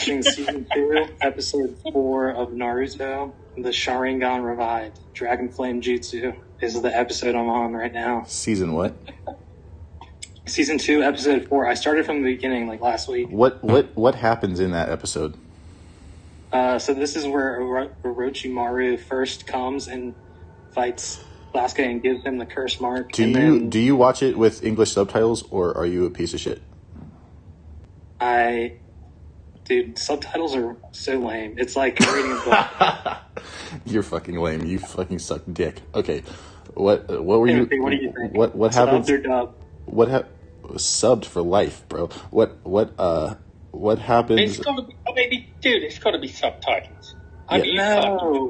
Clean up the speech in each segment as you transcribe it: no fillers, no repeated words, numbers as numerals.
watching season 2, episode 4 of Naruto, the Sharingan Revived. Dragon Flame Jutsu is the episode I'm on right now. Season what? Season 2, episode 4. I started from the beginning, like last week. What happens in that episode? So this is where Orochimaru first comes and fights Sasuke and gives him the curse mark. Do you watch it with English subtitles, or are you a piece of shit? Dude, subtitles are so lame. It's like reading a book. You're fucking lame. You fucking suck dick. Okay, what were Timothy, you? what do you think? What happened? Subbed or dubbed? Subbed for life, bro. What happens? It's got to be, dude. It's got to be subtitles. I mean, No.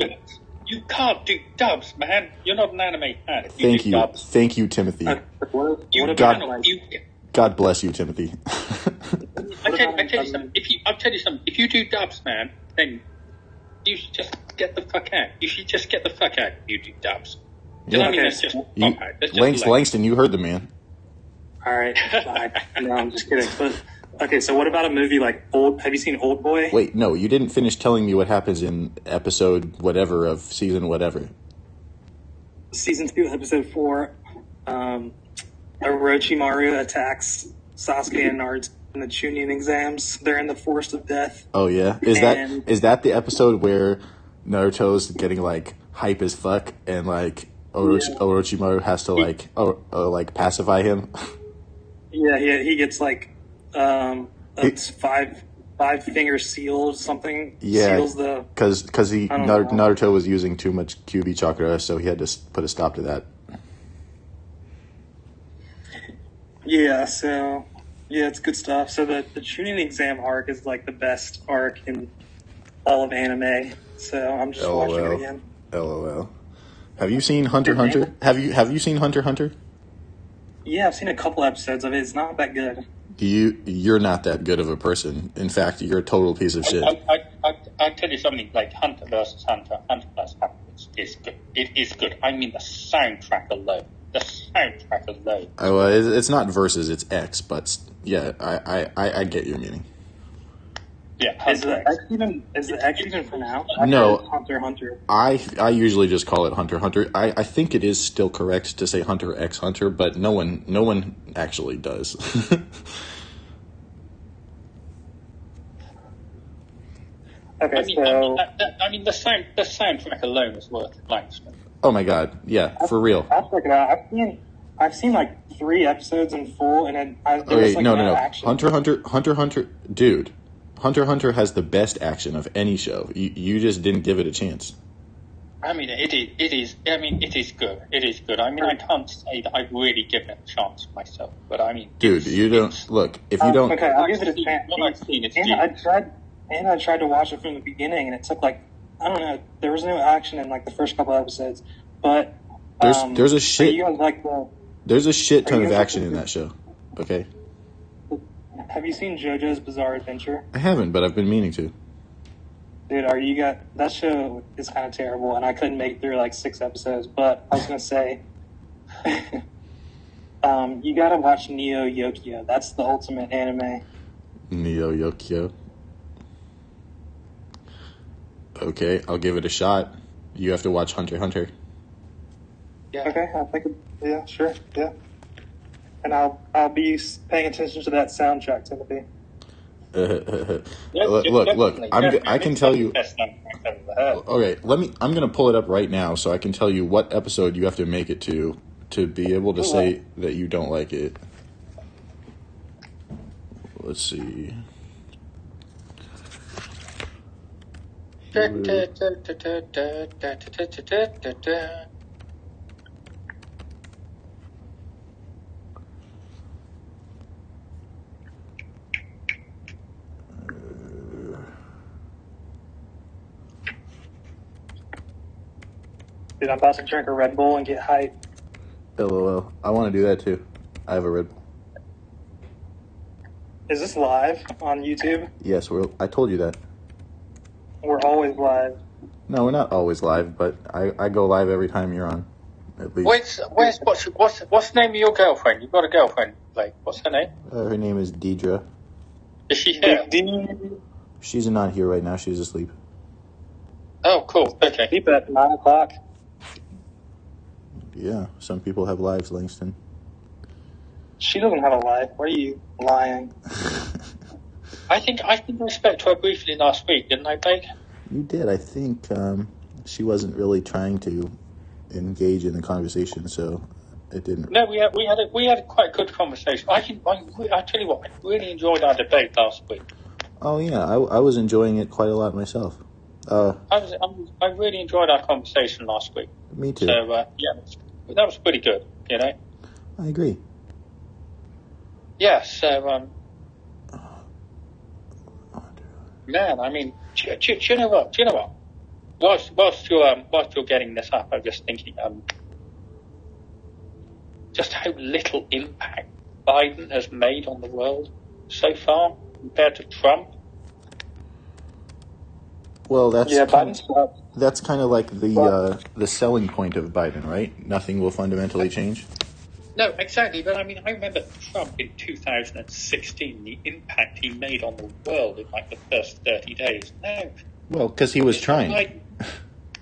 you can't do dubs, man. You're not an anime fan. Thank you, Timothy. God bless you, Timothy. I'll tell you something. If you do dubs, man, then you should just get the fuck out. You should just get the fuck out if you do dubs. Yeah. I mean, that's just Langston, you heard the man. All right. Bye. No, I'm just kidding. But okay, so what about a movie like Old? Have you seen Old Boy? Wait, no, you didn't finish telling me what happens in episode whatever of season whatever. Season 2, episode 4. Orochimaru attacks Sasuke and Naruto in the Chunin exams. They're in the Forest of Death. Oh yeah, is that the episode where Naruto's getting like hype as fuck and like Orochimaru has to like pacify him? Yeah, he gets like it's five finger seal something. Yeah, seals the because Naruto was using too much QB chakra, so he had to put a stop to that. Yeah, so it's good stuff. So the Chunin exam arc is like the best arc in all of anime. So I'm just watching it again. LOL. Have you seen Hunter x Hunter? Have you seen Hunter x Hunter? Yeah, I've seen a couple episodes of it. It's not that good. You're not that good of a person. In fact, you're a total piece of shit. I'll tell you something, like Hunter versus Hunter, Hunter vs. Hunter is good. It is good. I mean, the soundtrack alone. Oh, it's not versus, it's X, but yeah, I get your meaning. Yeah, is the X even for now? No, Hunter x Hunter. I usually just call it Hunter x Hunter. I think it is still correct to say Hunter x Hunter, but no one actually does. Okay, I mean, the soundtrack alone is worth it, Langston. Oh my god, yeah, for real. I'll check it out. I've seen like 3 episodes in full, and then no. action. Hunter x Hunter, dude. Hunter x Hunter has the best action of any show. You just didn't give it a chance. I mean, it is. I mean, it is good. It is good. I mean, I can't say that I've really given it a chance myself, but I mean, dude, you don't look. If you don't, okay, I'll give it a chance. What I've seen, it's I tried to watch it from the beginning, and it took like, I don't know. There was no action in like the first couple episodes, but there's a shit. You guys like there's a shit ton of action in that show. Okay. Have you seen JoJo's Bizarre Adventure? I haven't, but I've been meaning to. Dude, that show is kind of terrible, and I couldn't make it through like 6 episodes. But I was gonna say, you gotta watch Neo Yokio. That's the ultimate anime. Neo Yokio. Okay, I'll give it a shot. You have to watch Hunter x Hunter. Yeah. Okay, I think. Yeah, sure. Yeah. And I'll be paying attention to that soundtrack, Timothy. Look. I can tell you. Okay, I'm gonna pull it up right now, so I can tell you what episode you have to make it to be able to say that you don't like it. Let's see. Dude, I'm about to drink a Red Bull and get hyped. LOL. I want to do that too. I have a Red Bull. Is this live on YouTube? Yes, I told you that. We're always live. No, we're not always live, but I go live every time you're on. At least. What's the name of your girlfriend? You've got a girlfriend. Like, what's her name? Her name is Deidre. Is she here? She's not here right now. She's asleep. Oh, cool. Okay. Sleep at 9 o'clock. Yeah, some people have lives, Langston. She doesn't have a life. Why are you lying? I think I spoke to her briefly last week, didn't I, Blake? You did. I think she wasn't really trying to engage in the conversation, so it didn't. No, we had a quite good conversation. I tell you what, I really enjoyed our debate last week. Oh yeah, I was enjoying it quite a lot myself. I really enjoyed our conversation last week. Me too. So yeah, that was pretty good. You know. I agree. Yeah. So man, I mean, do you know what? Whilst you're getting this up, I'm just thinking just how little impact Biden has made on the world so far compared to Trump. Well, that's Biden's kind of like the selling point of Biden, right? Nothing will fundamentally change. No, exactly. But I mean, I remember Trump in 2016, the impact he made on the world in like the first 30 days. No. Well, because he was trying.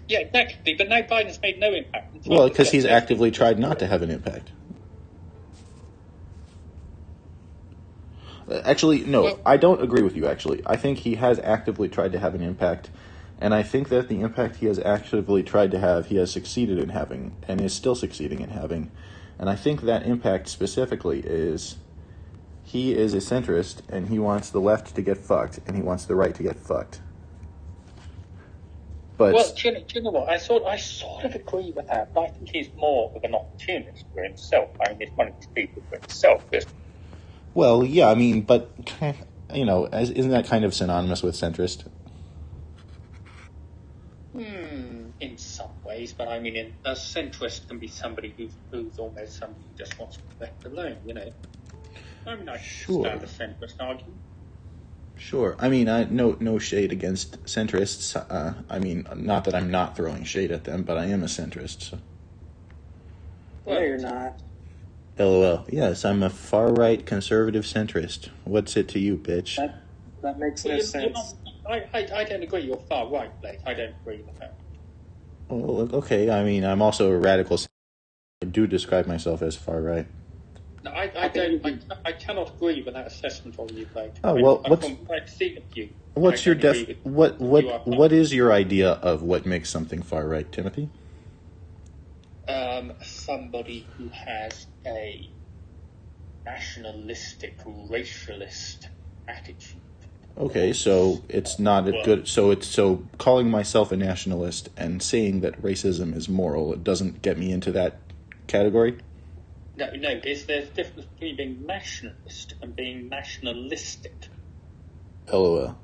Yeah, exactly. But now Biden's made no impact. Well, because he's actively tried not to have an impact. Actually, no, well, I don't agree with you, actually. I think he has actively tried to have an impact, and I think that the impact he has actively tried to have, he has succeeded in having, and is still succeeding in having. And I think that impact specifically is he is a centrist, and he wants the left to get fucked, and he wants the right to get fucked. But well, do you know what? I sort of agree with that, but I think he's more of an opportunist for himself. I mean, he's one of these people for himself, isn't he? Well, yeah, I mean, but, you know, isn't that kind of synonymous with centrist? In some ways, but I mean, a centrist can be somebody who's almost somebody who just wants to be left alone, you know. I mean, I can stand a centrist argument. Sure. I mean, no shade against centrists. I mean, not that I'm not throwing shade at them, but I am a centrist. So. Well, you're not. LOL. Yes, I'm a far-right conservative centrist. What's it to you, bitch? That makes no sense. I don't agree you're far right, Blake. I don't agree with that. Well, okay. I mean, I'm also a radical. I do describe myself as far-right. No, I cannot agree with that assessment on you, Blake. Oh, well, What's your what is your idea of what makes something far-right, Timothy? Somebody who has a nationalistic, racialist attitude. Okay, so it's not a good. So calling myself a nationalist and saying that racism is moral, it doesn't get me into that category. No. There's a difference between being nationalist and being nationalistic. LOL.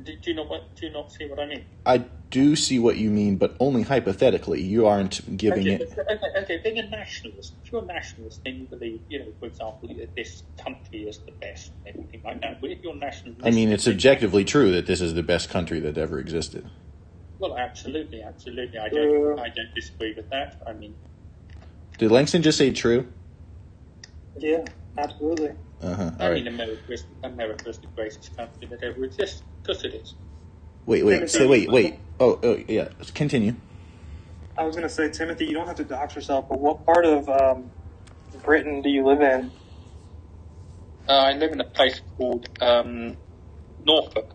Do you not see what I mean? I do see what you mean, but only hypothetically. You aren't giving it. Okay. Being a nationalist, if you're a nationalist, then you believe, for example, that this country is the best, and everything like that. But if you're nationalist, I mean, it's objectively true that this is the best country that ever existed. Well, absolutely. I don't disagree with that. I mean, did Langston just say true? Yeah, absolutely. I mean, America is the greatest country that ever exists, because it is. Wait. Oh, yeah. Continue. I was going to say, Timothy, you don't have to dox yourself, but what part of Britain do you live in? I live in a place called Norfolk.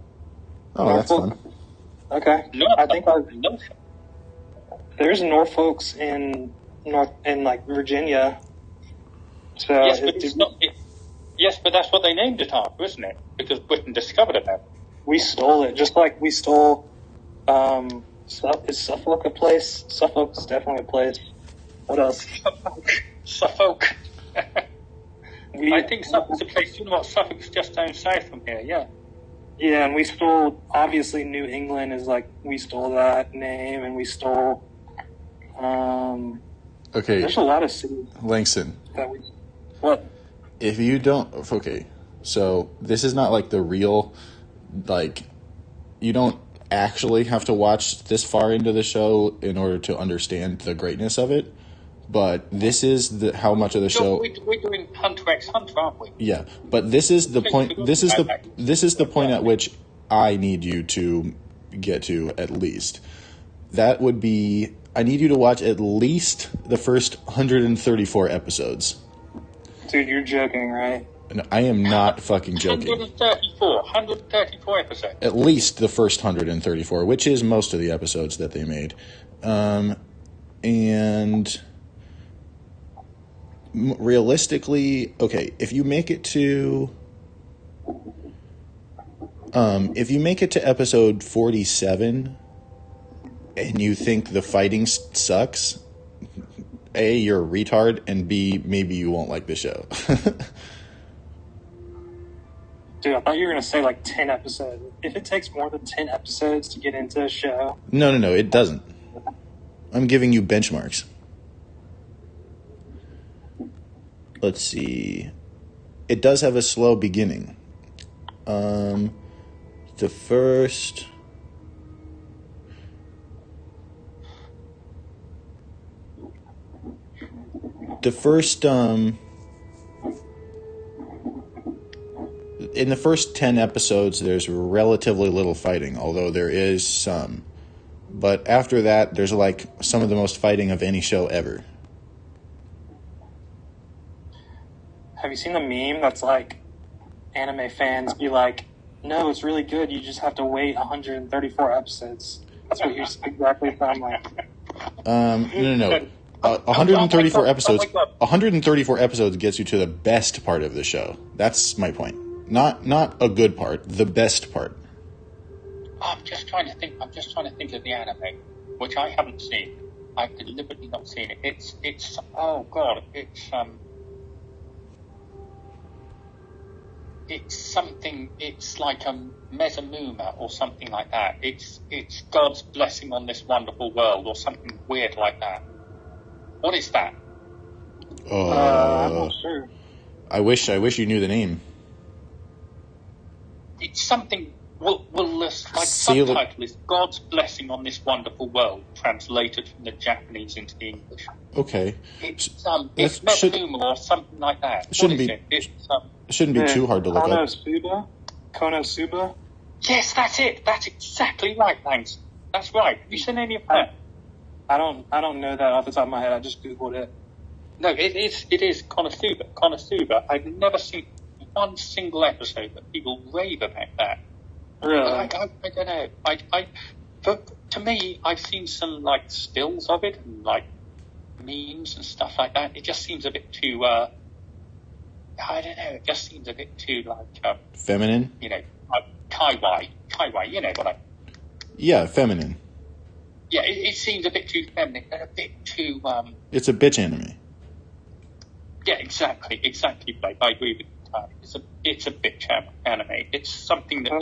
Oh, that's fun. Okay. Norfolk. There's Norfolks in Virginia. So yes, but it's not. Yes, but that's what they named it after, isn't it? Because Britain discovered it now. We stole it, just like we stole. Is Suffolk a place? Suffolk's definitely a place. What else? Suffolk. I think Suffolk's a place. You know what? Suffolk's just down south from here. Yeah. Yeah, and we stole. Obviously, New England is we stole that name, and we stole. Okay. There's a lot of cities. Langston. What? If you don't, okay, so this is not like the real, you don't actually have to watch this far into the show in order to understand the greatness of it, but this is how much of the show. We're doing Hunter x Hunter, aren't we? Yeah, but this is the point. This is the point at which I need you to get to at least. That would be, I need you to watch at least the first 134 episodes. Dude, you're joking, right? No, I am not fucking joking. 134 episodes. At least the first 134, which is most of the episodes that they made. And realistically, okay, if you make it to episode 47 and you think the fighting sucks, A, you're a retard, and B, maybe you won't like the show. Dude, I thought you were going to say like 10 episodes. If it takes more than 10 episodes to get into a show... No, it doesn't. I'm giving you benchmarks. Let's see. It does have a slow beginning. The first... in the first 10 episodes, there's relatively little fighting, although there is some. But after that, there's like some of the most fighting of any show ever. Have you seen the meme that's like anime fans be like, no, it's really good, you just have to wait 134 episodes. That's what you're exactly sound like. No. 134 episodes. 134 episodes gets you to the best part of the show. That's my point. Not a good part, the best part. I'm just trying to think of the anime, which I haven't seen. I've deliberately not seen it. It's oh god, it's something. It's like a Mezamuma or something like that. It's God's blessing on this wonderful world or something weird like that. What is that? I'm not sure. I wish you knew the name. It's something. Well, subtitle is God's blessing on this wonderful world, translated from the Japanese into the English. Okay. It's Mezamuma or something like that. It shouldn't be too hard to look up. Konosuba? Yes, that's it. That's exactly right, thanks. That's right. Have you seen any of that? I don't know that off the top of my head. I just Googled it. No, it is Konosuba. I've never seen one single episode that people rave about that. Really? I don't know. But to me, I've seen some like stills of it and like memes and stuff like that. It just seems a bit too. I don't know. It just seems a bit too like feminine. You know, like kawaii. You know what I? Yeah, feminine. Yeah, it seems a bit too feminine and a bit too. It's a bitch anime. Yeah, exactly, Blake. I agree with you. It's a bitch anime. It's something that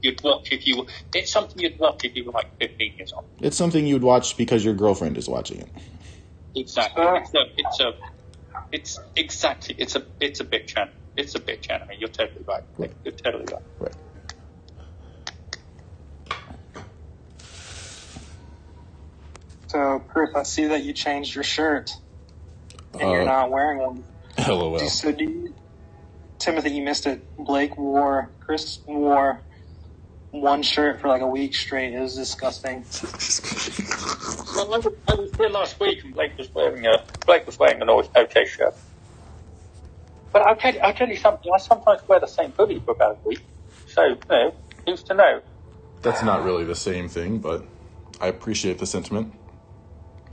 you'd watch if you. It's something you'd watch if you were like 15 years old. It's something you'd watch because your girlfriend is watching it. Exactly. It's a bitch anime. It's a bitch anime. You're totally right. You're totally right. Right. So, Chris, I see that you changed your shirt, and you're not wearing one. LOL. Timothy, you missed it. Chris wore one shirt for like a week straight. It was disgusting. Well, I was here last week, and Blake was wearing an okay shirt. But I'll tell you something. I sometimes wear the same hoodie for about a week. So, who's to know? That's not really the same thing, but I appreciate the sentiment.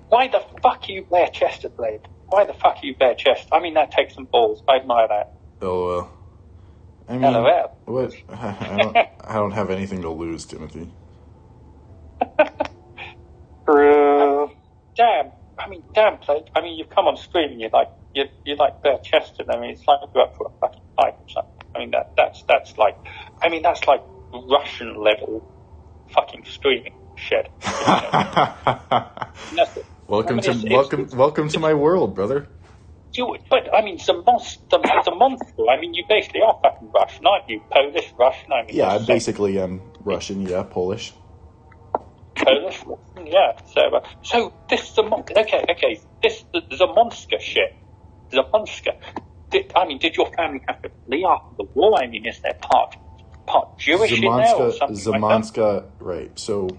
Why the fuck are you bare-chested, Blake? Why the fuck are you bare-chested? I mean, that takes some balls. I admire that. LOL. I mean, LOL. What? I don't have anything to lose, Timothy. Bro. Damn, Blake. I mean, you've come on stream and you're like bare-chested. I mean, it's like you're up for a fucking fight or something. I mean, that's like Russian level fucking streaming shit. Welcome to my world, brother. But I mean, the monster. I mean, you basically are fucking Russian, aren't you? Polish, Russian. I mean, yeah, I basically am Russian. Yeah, Polish. Polish, yeah. So this is okay. This the monster shit. The monster. Did your family have to flee after the war? I mean, is there part part Jewish in there or something like that? Right. So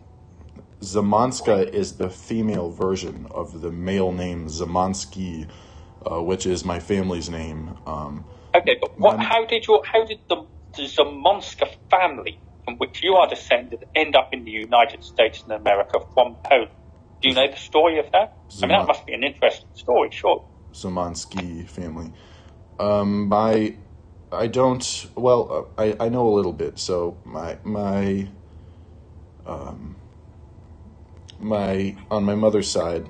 Zamanska is the female version of the male name Zamansky, which is my family's name. Okay, but how did the Zamanska family, from which you are descended, end up in the United States and America from Poland? Do you know the story of that? I mean, that must be an interesting story, sure. Zamansky family. I don't. Well, I know a little bit. So my on my mother's side,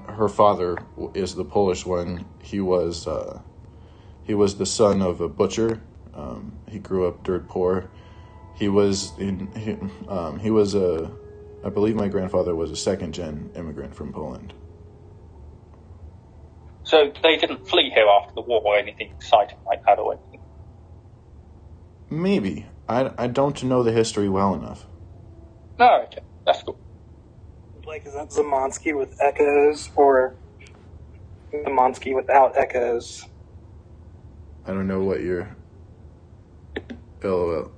her father is the Polish one. He was the son of a butcher. He grew up dirt poor. I believe my grandfather was a second-gen immigrant from Poland. So they didn't flee here after the war or anything exciting like that or anything? Maybe. I don't know the history well enough. No, okay. That's cool. Like, is that Zamansky with echoes or Zamansky without echoes? I don't know what you're... LOL.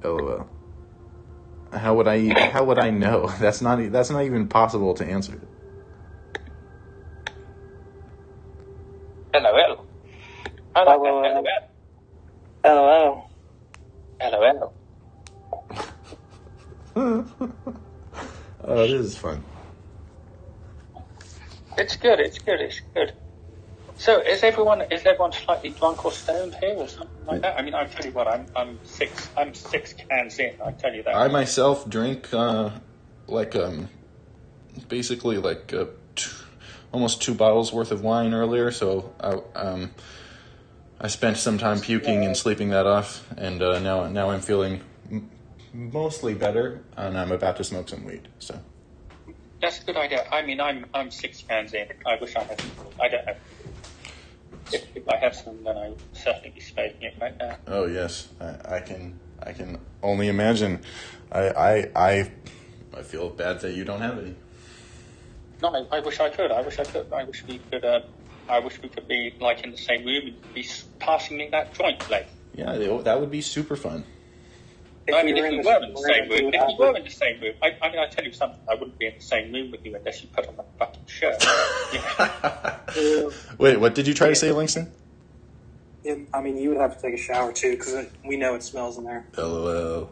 LOL. How would I know? That's not even possible to answer. LOL. I like that. LOL. LOL. Oh, this is fun. It's good. So is everyone slightly drunk or stoned here or something like that? I mean, I tell you what, I'm six cans in. I tell you that. I myself drink basically almost 2 bottles worth of wine earlier. So I spent some time puking and sleeping that off, and now I'm feeling mostly better, and I'm about to smoke some weed. So that's a good idea. I mean, I'm 6 cans in. I wish I had. I don't know. If I had some, then I would certainly be smoking it right now. Oh yes, I can only imagine. I feel bad that you don't have any. No, I wish I could. I wish we could. I wish we could be like in the same room and be passing me that joint plate. Yeah, that would be super fun. I mean, if we were in the same room, I mean, I tell you something, I wouldn't be in the same room with you unless you put on a fucking shirt. Wait, what did you try to say, Langston? Yeah, I mean, you would have to take a shower too, because we know it smells in there. LOL.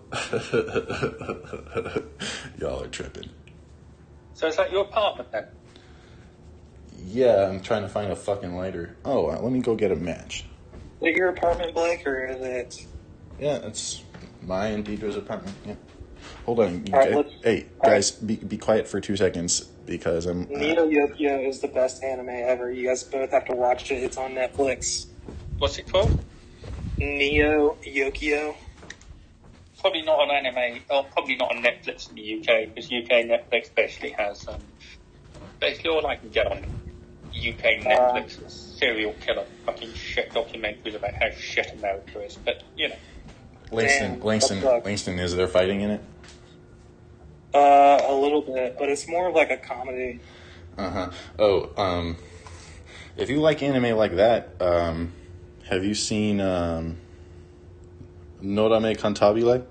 Y'all are tripping. So is that your apartment then? Yeah, I'm trying to find a fucking lighter. Oh, let me go get a match. Is it your apartment, Blake, or is it? Yeah, it's my and Deidre's apartment. Yeah. Hold on. Right, guys, be quiet for 2 seconds because I'm... Neo Yokio is the best anime ever. You guys both have to watch it. It's on Netflix. What's it called? Neo Yokio. Probably not on anime, or probably not on Netflix in the UK, because UK Netflix basically has, basically all I can get on UK Netflix is serial killer fucking shit documentaries about how shit America is, but, you know. Langston, is there fighting in it? A little bit, but it's more like a comedy. Uh-huh. Oh, if you like anime like that, have you seen, Norame Cantabile?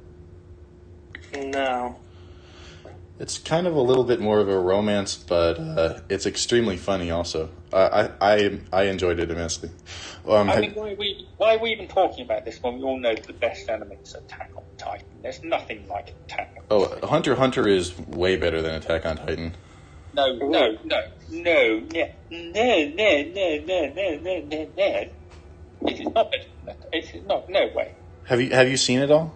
No. It's kind of a little bit more of a romance, but it's extremely funny also. I enjoyed it immensely. I mean, why are we even talking about this when we all know the best anime is Attack on Titan? There's nothing like Attack on Titan. Oh, Hunter x Hunter is way better than Attack on Titan. No. It is not better than that. It is not, no way. Have you seen it all?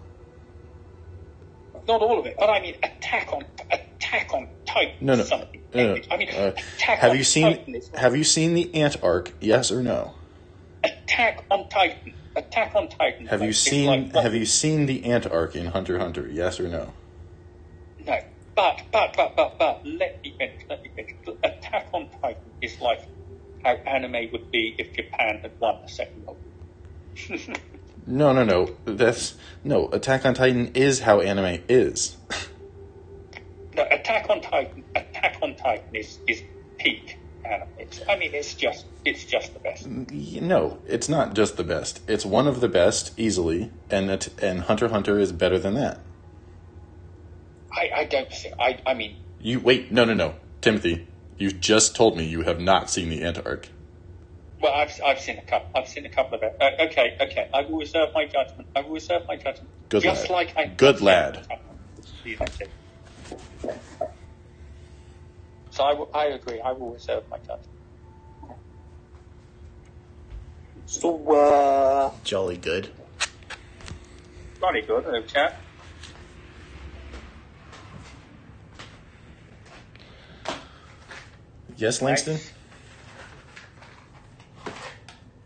Not all of it, but I mean Attack on Titan. No. I mean, Have you seen the Ant arc? Yes or no? Attack on Titan. Have you seen the Ant arc in Hunter x Hunter? Yes or no? No. But let me finish. Attack on Titan is like how anime would be if Japan had won the Second World War. No. Attack on Titan is how anime is. No, Attack on Titan is peak anime. It's just the best. No, it's not just the best. It's one of the best, easily, and Hunter x Hunter is better than that. I don't think. I mean. You wait. No, Timothy. You just told me you have not seen the Ant arc. Well, I've seen a couple. I've seen a couple of it. Okay. I will reserve my judgment. Good just lad. Like Good lad. So I agree. I will reserve my judgment. So, Jolly good. Jolly good, hello, chat. Yes, Langston? Nice.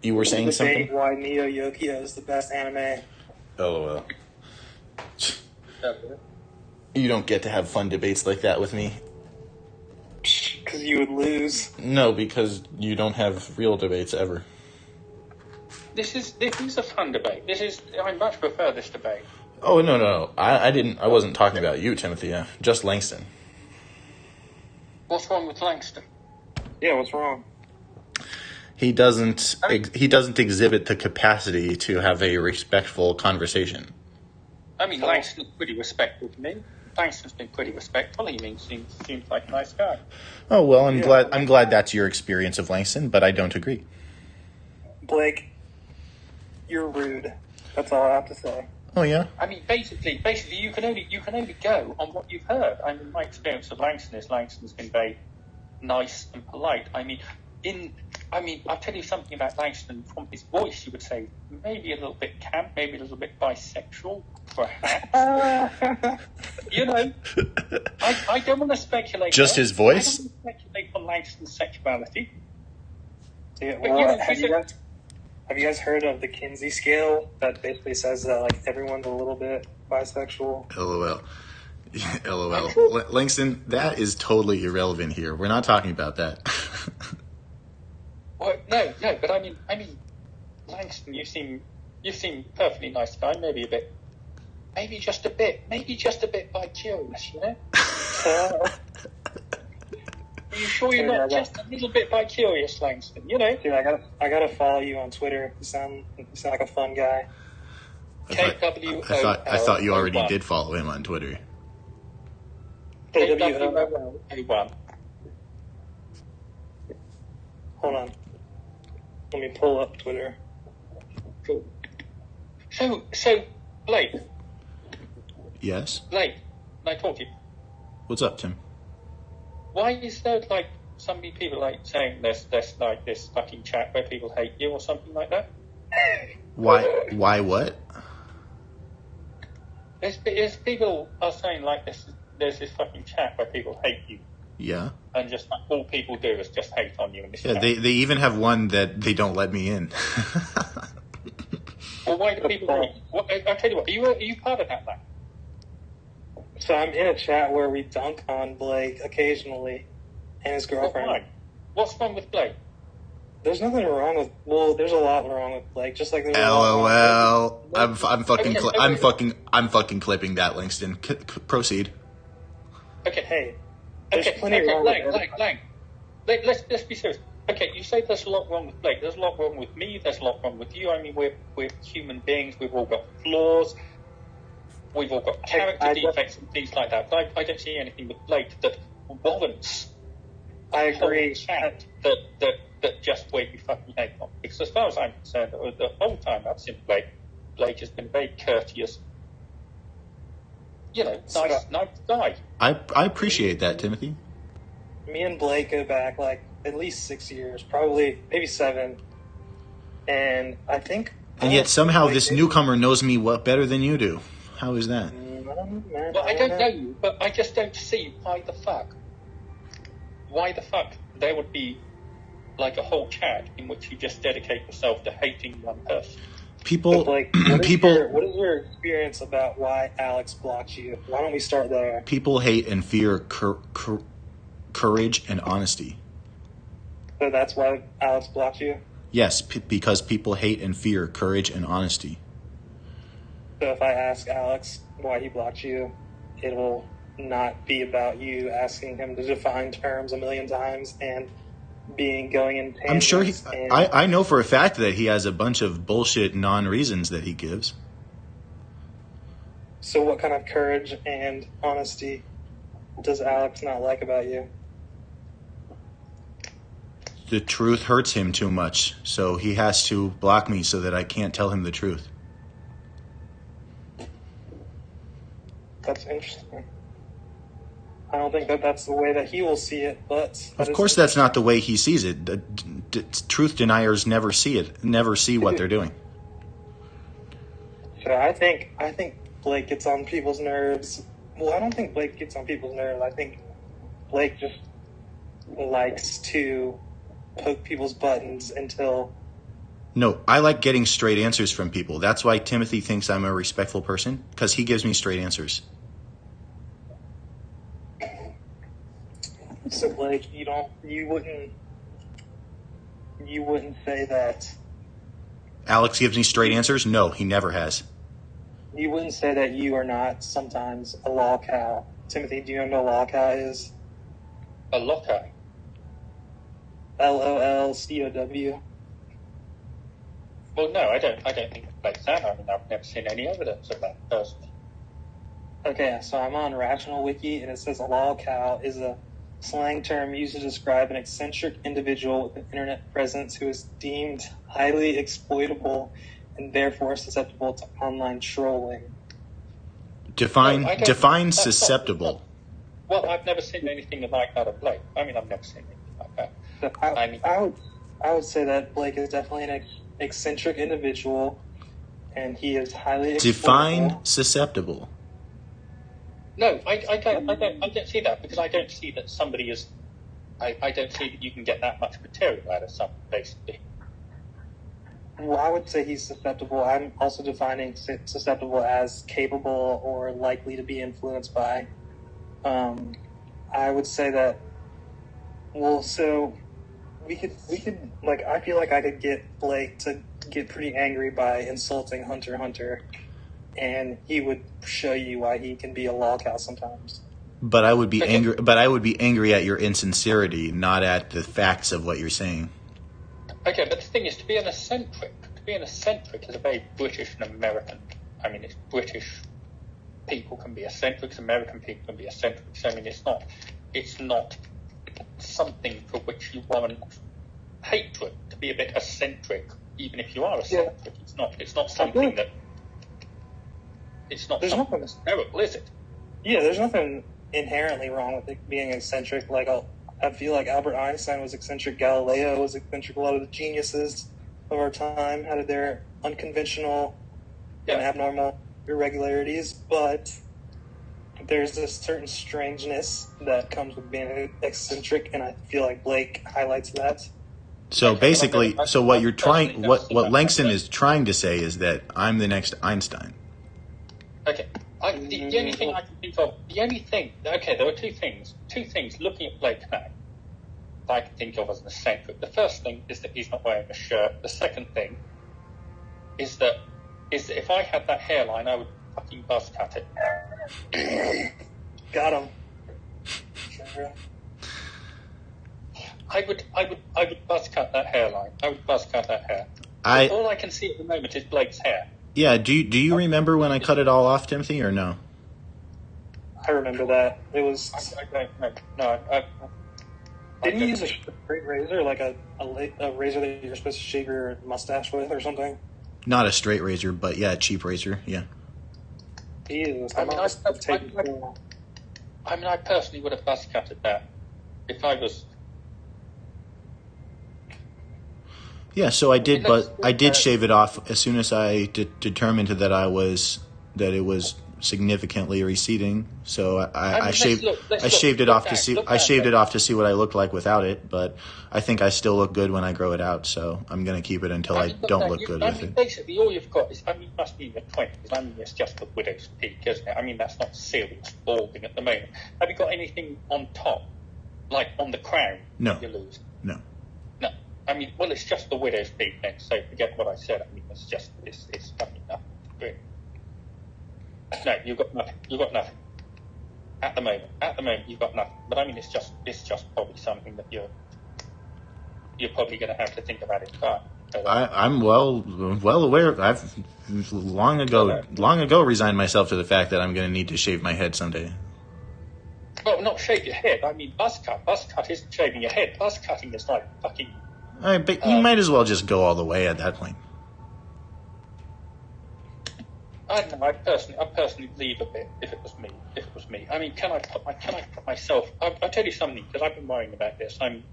You were saying something? Why Neo Yokio is the best anime. LOL. You don't get to have fun debates like that with me. Because you would lose. No, because you don't have real debates ever. This is a fun debate. I much prefer this debate. Oh, no. I wasn't talking about you, Timothy. Just Langston. What's wrong with Langston? Yeah, what's wrong? He doesn't exhibit the capacity to have a respectful conversation. Langston's pretty respectful to me. Langston's been pretty respectful. He seems like a nice guy. Oh well, I'm glad that's your experience of Langston, but I don't agree. Blake, you're rude. That's all I have to say. Oh yeah. Basically, you can only go on what you've heard. My experience of Langston's been very nice and polite. I'll tell you something about Langston. From his voice, you would say maybe a little bit camp, maybe a little bit bisexual, perhaps. I don't want to speculate. Just his voice? I don't want to speculate on Langston's sexuality. Yeah, well, have you guys heard of the Kinsey scale that basically says that everyone's a little bit bisexual? LOL. LOL. Langston, that is totally irrelevant here. We're not talking about that. Well, no, but I mean, Langston, you seem perfectly nice guy. Maybe just a bit bi-curious, you know? Are you sure you're not just a little bit bi-curious, Langston? You know? Dude, I gotta follow you on Twitter. You sound like a fun guy. I thought you already did follow him on Twitter. KWO01. Hold on. Let me pull up Twitter. Cool. So Blake. Yes? Blake, can I talk to you? What's up, Tim? Why is there so many people saying there's this fucking chat where people hate you or something like that? Why what? There's people are saying there's this fucking chat where people hate you. Yeah. And just all people do is just hate on you in this chat. They even have one that they don't let me in. Well, why do people hate you? I'll tell you what, are you part of that? So I'm in a chat where we dunk on Blake occasionally and his girlfriend. What's wrong with Blake? There's nothing wrong with. Well, there's a lot wrong with Blake. Just like there's. LOL. I'm fucking clipping that, Langston. Proceed. Okay. Hey. There's plenty wrong with Lang. Let's be serious. Okay, you say there's a lot wrong with Blake. There's a lot wrong with me. There's a lot wrong with you. We're human beings. We've all got flaws. We've all got character defects and things like that. But I don't see anything with Blake that warrants. I agree. Chat that just where you fucking hate on. Because as far as I'm concerned, the whole time I've seen Blake has been very courteous. Nice guy. I appreciate that, Timothy. Me and Blake go back at least 6 years, probably maybe 7. And I think. And yet somehow this newcomer knows me better than you do. How is that? Well, I don't know you, but I just don't see why the fuck there would be a whole chat in which you just dedicate yourself to hating one person. What is your experience about why Alex blocked you? Why don't we start there? People hate and fear courage and honesty. So that's why Alex blocked you? Yes, because people hate and fear courage and honesty. So if I ask Alex why he blocked you, it will not be about you asking him to define terms a million times and going in tangents. I'm sure I know for a fact that he has a bunch of bullshit non-reasons that he gives. So what kind of courage and honesty does Alex not like about you? The truth hurts him too much, so he has to block me so that I can't tell him the truth. That's interesting. I don't think that that's the way that he will see it, but... Of course that's not the way he sees it. Truth deniers never see what they're doing. So I think Blake gets on people's nerves. Well, I don't think Blake gets on people's nerves. I think Blake just likes to poke people's buttons until... No, I like getting straight answers from people. That's why Timothy thinks I'm a respectful person, because he gives me straight answers. So Blake, you wouldn't say that... Alex gives me straight answers? No, he never has. You wouldn't say that you are not sometimes a lolcow. Timothy, do you know what a lolcow is? A lolcow? LOLCOW. Well, no, I don't think it's like that. I mean, I've never seen any evidence of that personally. Okay, so I'm on Rational Wiki, and it says a lolcow is a slang term used to describe an eccentric individual with an internet presence who is deemed highly exploitable and therefore susceptible to online trolling. Define susceptible. Well, I've never seen anything like that of Blake. I mean, I've never seen anything like that. I would say that Blake is definitely an eccentric individual, and he is highly exploitable. Define susceptible. No, I don't see that, because I don't see that somebody is... I don't see that you can get that much material out of something, basically. Well, I would say he's susceptible. I'm also defining susceptible as capable or likely to be influenced by. I would say that... Well, so... We could like, I feel like I could get Blake to get pretty angry by insulting Hunter x Hunter, and he would show you why he can be a lolcow sometimes. But I would be angry. But I would be angry at your insincerity, not at the facts of what you're saying. Okay, but the thing is, to be an eccentric is a very British and American. I mean, it's British people can be eccentrics, American people can be eccentrics. I mean, it's not something for which you warrant hatred. To be a bit eccentric, even if you are eccentric, it's not something that. It's not something that's terrible, is it? Yeah, there's nothing inherently wrong with it being eccentric. Like, I feel like Albert Einstein was eccentric, Galileo was eccentric, a lot of the geniuses of our time had their unconventional and abnormal irregularities, but there's a certain strangeness that comes with being eccentric, and I feel like Blake highlights that. So basically, what Langston is trying to say is that I'm the next Einstein. Okay. The only thing I can think of, there are two things looking at Blake now that I can think of as an eccentric. The first thing is that he's not wearing a shirt. The second thing is that if I had that hairline, I would fucking buzz cut it. Got him. I would buzz cut that hairline. I would buzz cut that hair. All I can see at the moment is Blake's hair. Yeah, do you remember when I cut it all off, Timothy, or no? I remember that. It was... Didn't you use a straight razor, like a razor that you're supposed to shave your mustache with or something? Not a straight razor, but yeah, a cheap razor, yeah. Jesus, I personally would have buzz cutted that if I was... Yeah, so I did, but I did shave it off as soon as I determined that it was significantly receding. So I shaved it off to see what I looked like without it. But I think I still look good when I grow it out. So I'm going to keep it until I don't look good with it. Basically, all you've got is, you must be in your 20s. It's just the widow's peak, isn't it? That's not serious balding at the moment. Have you got anything on top, like on the crown? No. You lose. No. Well, it's just the widow's peak then, so forget what I said. It's fucking nothing. Great. No, you've got nothing. At the moment, you've got nothing. But it's just probably something that you're... you're probably going to have to think about it. But I'm well aware. I've long ago resigned myself to the fact that I'm going to need to shave my head someday. well, not shave your head. I mean, buzz cut. Buzz cut isn't shaving your head. Buzz cutting is like fucking. But you might as well just go all the way at that point. I don't know. I'd personally leave a bit if it was me. I mean, can I put myself? I'll tell you something, because I've been worrying about this. I'm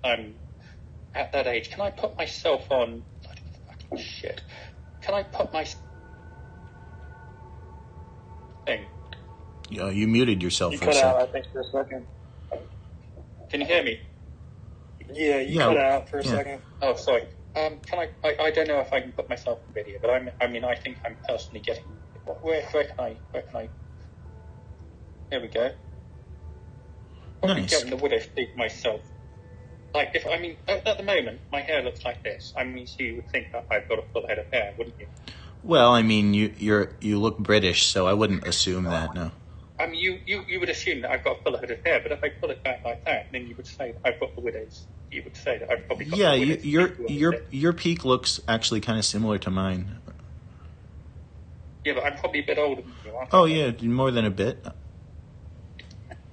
at that age. Can I put myself on? Fucking shit. Can I put my thing? You muted yourself You for a cut second. out, I think, for a second. Can you hear me? Yeah, you cut out for a second. Oh, sorry. Can I don't know if I can put myself in video, but I mean, I think I'm personally getting. Where can I? There we go. Probably Nice. getting the widow speak myself. Like, if I mean, at the moment, my hair looks like this. I mean, so you would think that I've got a full head of hair, wouldn't you? Well, I mean, you look British, so I wouldn't assume that. No. I mean, you would assume that I've got a full head of hair, but if I pull it back like that, then you would say that I've got the widows. You would say that I've probably got Yeah, the widow's peak. your peak looks actually kind of similar to mine. Yeah, but I'm probably a bit older than you are. Oh yeah, more than a bit.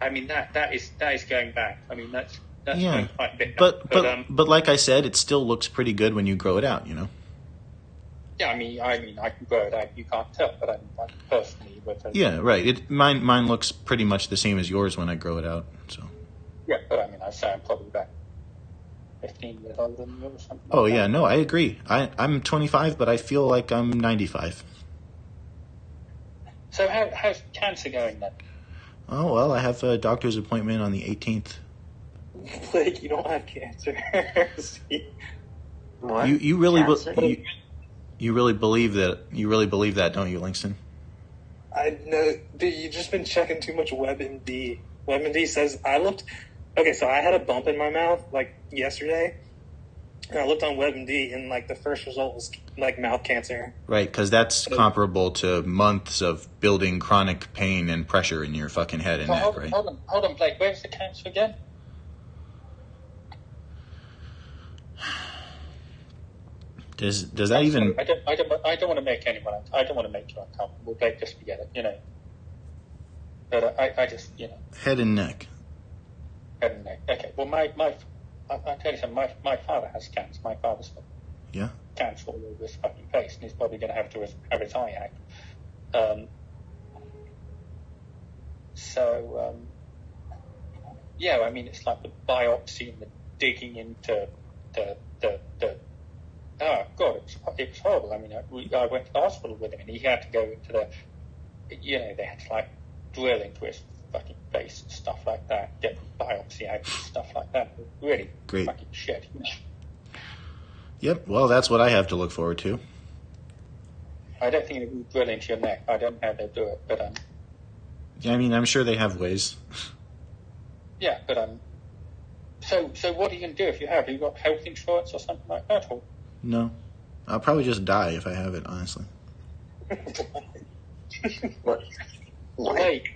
I mean, that is going back. I mean, that's Yeah, going quite a bit back. but like I said, it still looks pretty good when you grow it out. You know. Yeah, I mean, I can grow it out. You can't tell, but I mean, like, personally, Yeah, right. Mine looks pretty much the same as yours when I grow it out. So. Yeah, but I mean, I say I'm probably about 15 years older than you or something. Oh like yeah, that. no, I agree. I'm 25, but I feel like I'm 95. So how's cancer going then? Oh well, I have a doctor's appointment on the 18th. Like, you don't have cancer. What? You really Cancer? you really believe that? You really believe that, don't you, Langston? I know, dude, you've just been checking too much WebMD. WebMD says, okay, so I had a bump in my mouth, like, yesterday, and I looked on WebMD, and, like, the first result was, like, mouth cancer. Right, because that's comparable to months of building chronic pain and pressure in your fucking head and neck, right? Hold on, Blake. Where's the cancer again? Does that even? I don't want to make anyone. I don't want to make you uncomfortable, Blake. Just forget it, you know. But I just, you know. Head and neck. Head and neck. Okay. Well, I'll tell you something. My father has cancer. My father's got Yeah. cancer all over his fucking face, and he's probably going to have his eye out. Yeah, I mean, it's like the biopsy and the digging into the oh god, it was horrible. I mean, I went to the hospital with him, and he had to go into they had to like drill into his fucking face and stuff like that, get the biopsy out and stuff like that. Really Great. fucking shit. Yep. Well, that's what I have to look forward to. I don't think it would drill into your neck. I don't know how they do it, but Yeah, I mean, I'm sure they have ways. yeah, but So what are you going to do if you have? Have you got health insurance or something like that? Or? No, I'll probably just die if I have it. Honestly. What? Like,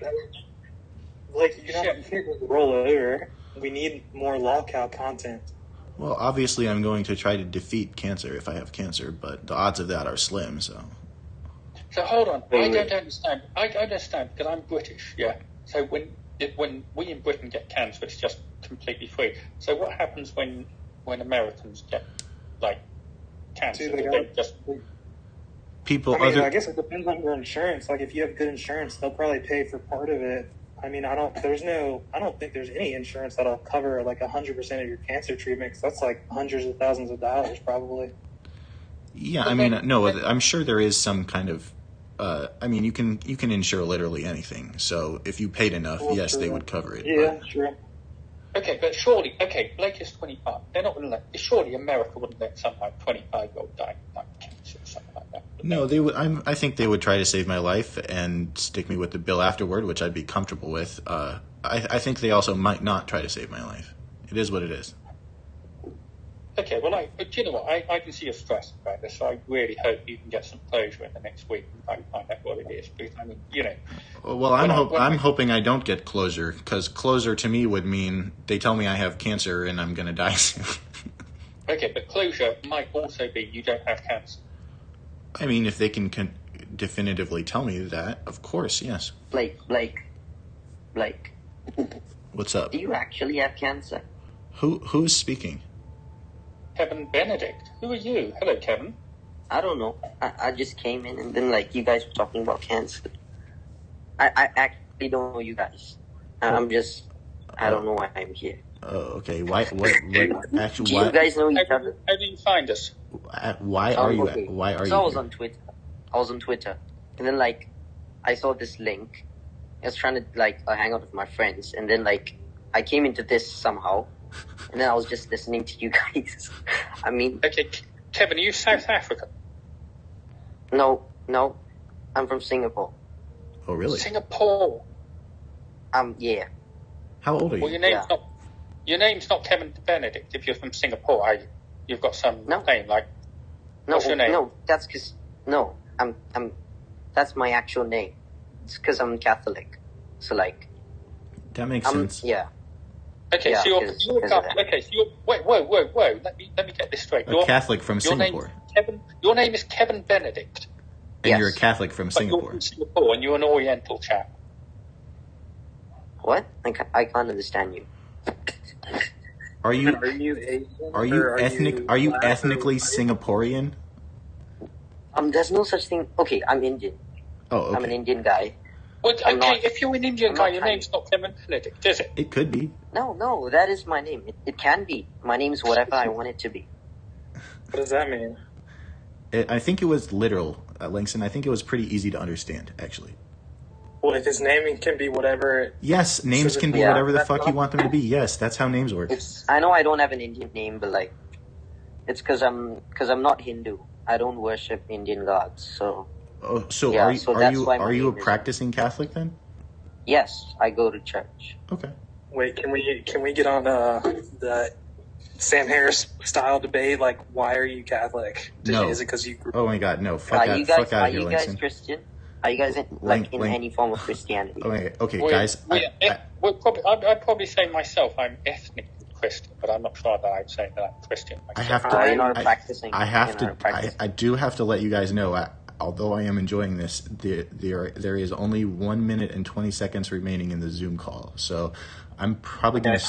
you can't roll over. We need more lockout content. Well, obviously, I'm going to try to defeat cancer if I have cancer, but the odds of that are slim. So. So hold on, I don't understand. I don't understand because I'm British, yeah. So when we in Britain get cancer, it's just completely free. So what happens when Americans get like cancer? Dude, They just People, I guess it depends on your insurance. Like, if you have good insurance, they'll probably pay for part of it. I mean, I don't think there's any insurance that'll cover like 100% of your cancer treatment. 'Cause that's like hundreds of thousands of dollars, probably. Yeah, I mean, no, I'm sure there is some kind of. I mean, you can insure literally anything. So if you paid enough, Well, yes, true. they would cover it. Yeah, but- sure. okay, but surely, Blake is 25. They're not going to let. Surely America wouldn't let some like 25-year-old die of like cancer or something like that. No, they would. I think they would try to save my life and stick me with the bill afterward, which I'd be comfortable with. I think they also might not try to save my life. It is what it is. Okay, well, but you know what? I can see you're stressed about this, so I really hope you can get some closure in the next week and find out what it is. Because, I mean, you know. Well, I'm hoping I don't get closure, because closure to me would mean they tell me I have cancer and I'm going to die soon. Okay, but closure might also be you don't have cancer. I mean, if they can definitively tell me that, of course, yes. Blake. What's up? Do you actually have cancer? Who's speaking? Kevin Benedict. Who are you? Hello, Kevin. I don't know. I just came in and then like you guys were talking about cancer. I actually don't know you guys. I'm just I don't know why I'm here. Oh, okay. Why? What? Actually, Do why? you guys know each other? How do you find us? Why are you? Okay. Why are you? So I was here? on Twitter, and then like I saw this link. I was trying to like hang out with my friends, and then like I came into this somehow, and then I was just listening to you guys. I mean, Okay, Kevin, are you South African? no, I'm from Singapore. Oh, really? Singapore. Yeah. How old are you? Well, your name's not Kevin Benedict if you're from Singapore, are you? You've got some No. name like. No, What's your name? no, that's because I'm that's my actual name. It's because I'm Catholic, so like That makes sense. yeah. Okay, Yeah, so you're 'cause of that. okay. So you're wait, whoa. Let me get this straight. A Catholic from your Singapore, Your name is Kevin Benedict, and Yes. you're a Catholic from but you're Singapore. from Singapore, and you're an Oriental chap. What? I can't understand you. Are you? Asian? Are you or ethnic? Are you black or ethnically white? Singaporean? There's no such thing. Okay, I'm Indian. Oh, I'm an okay. Indian guy. Well, I'm okay, not- if you're an Indian I'm guy, not your Chinese. name's not Kevin Benedict, is it? It could be. No, that is my name. It can be. My name's whatever I want it to be. What does that mean? I think it was literal, Langston. I think it was pretty easy to understand, actually. Well, if his name can be whatever. Yes, names can be Yeah. whatever the That's fuck you not- want them to be. Yes, that's how names work. I know I don't have an Indian name, but like, it's because I'm not Hindu. I don't worship Indian gods. So Oh, so Yeah, are you so that's why my are you a name is- practicing Catholic then? yes, I go to church. Okay. Wait, can we get on the Sam Harris style debate? Like, why are you Catholic? No. Is it because you grew Oh my God, no! Fuck Are out! you guys Fuck out here, Langston. Christian? Are you guys in Lang- any form of Christianity? Okay, Well, guys. I'd probably say myself, I'm ethnically Christian, but I'm not sure that I'd say that I'm Christian. I have Oh, you're not to. practicing. I have You're to. not practicing. I do have to let you guys know. Although I am enjoying this, there is only 1 minute and 20 seconds remaining in the Zoom call. So I'm probably gonna.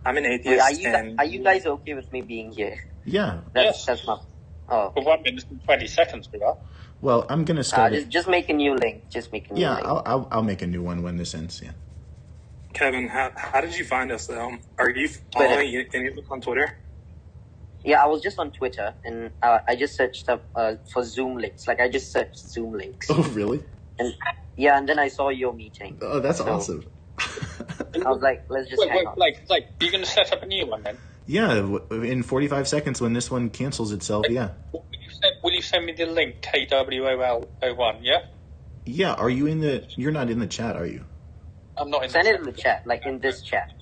I'm an Wait, atheist. and are you guys okay with me being here? Yeah. Yes. That's not. Oh, For 1 minute and 20 seconds, we are. Well, I'm gonna start it. just make a new link. Just make a new Yeah, link. I'll make a new one when this ends. Yeah. Kevin, how did you find us though? Are you following any of us on Twitter? Yeah, I was just on Twitter and I just searched up for Zoom links. Like I just searched Zoom links. Oh, really? And yeah, and then I saw your meeting. Oh, that's So- awesome. I was like, let's just hang out. Like, you're going to set up a new one then? Yeah, in 45 seconds when this one cancels itself. Yeah. Will you send me the link, KWOL01, yeah? Yeah. Are you in the? You're not in the chat, are you? I'm not in Send the it in the chat, like in this chat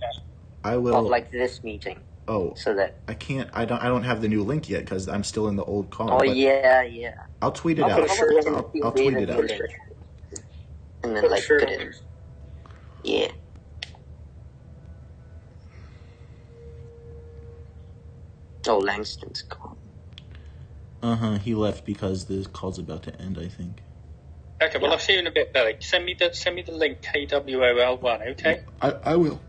I of will. like this meeting, Oh, so that. I can't. I don't have the new link yet because I'm still in the old call. Oh but yeah. I'll tweet it Okay, out. how about I'll we tweet it create a out. new link and then like Sure. put it in. Yeah. Oh, Langston's gone. He left because the call's about to end. I think. Okay, well, I'll see you in a bit, Billy. Send me the link, KWOL1, okay? I will.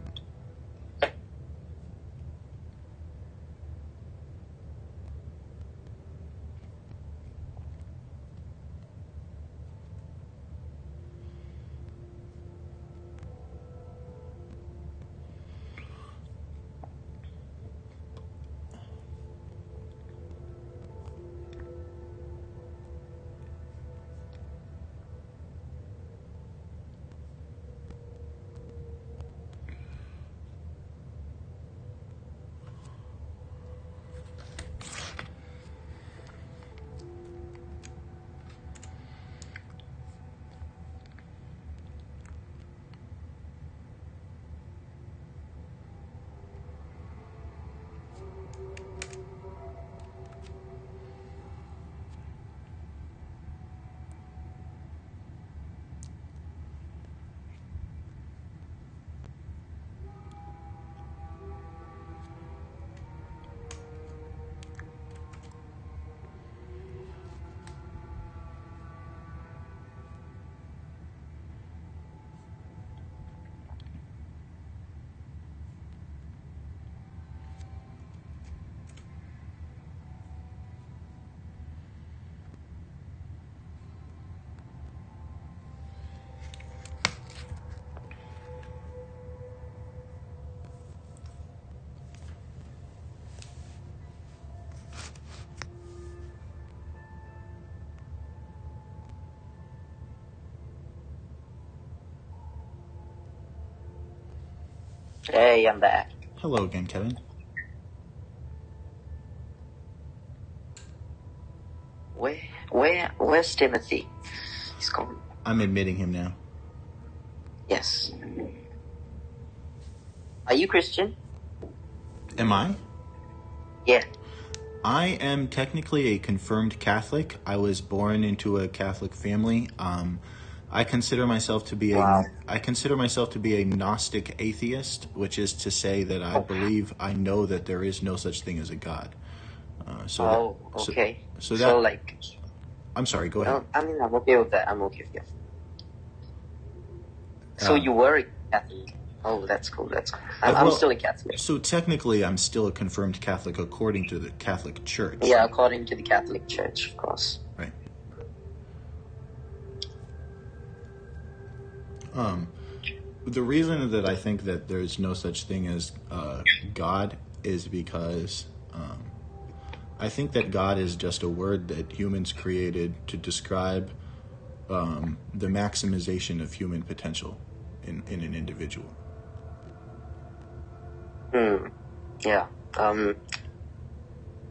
Hey, I'm back. Hello again, Kevin. Where's Timothy? He's gone. I'm admitting him now. Yes. Are you Christian? Am I? Yeah. I am technically a confirmed Catholic. I was born into a Catholic family. I consider myself to be Wow. a Gnostic atheist, which is to say that I know that there is no such thing as a God. Okay. So like, I'm sorry. Go ahead. I mean, I'm okay with that. I'm okay with that. So you were a Catholic. Oh, that's cool. I'm still a Catholic. So technically, I'm still a confirmed Catholic according to the Catholic Church. Yeah, according to the Catholic Church, of course. Right. The reason that I think that there's no such thing as God is because I think that God is just a word that humans created to describe the maximization of human potential in an individual. Yeah.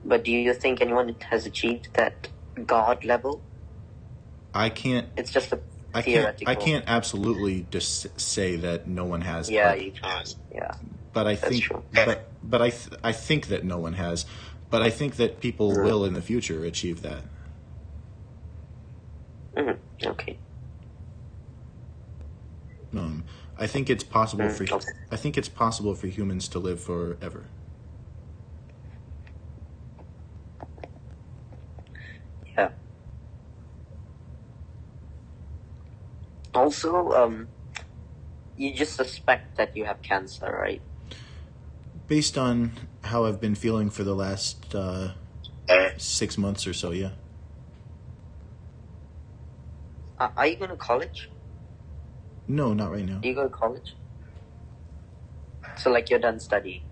But do you think anyone has achieved that God level? I can't. It's just a theoretical. I can't absolutely just say that no one has. Yeah, you can't. Yeah. But I think. True. But I think that no one has. But I think that people will in the future achieve that. Okay. I think it's possible I think it's possible for humans to live forever. Yeah. Also, you just suspect that you have cancer, right? Based on how I've been feeling for the last 6 months or so, yeah. Are you going to college? No, not right now. Do you go to college? So, like, you're done studying?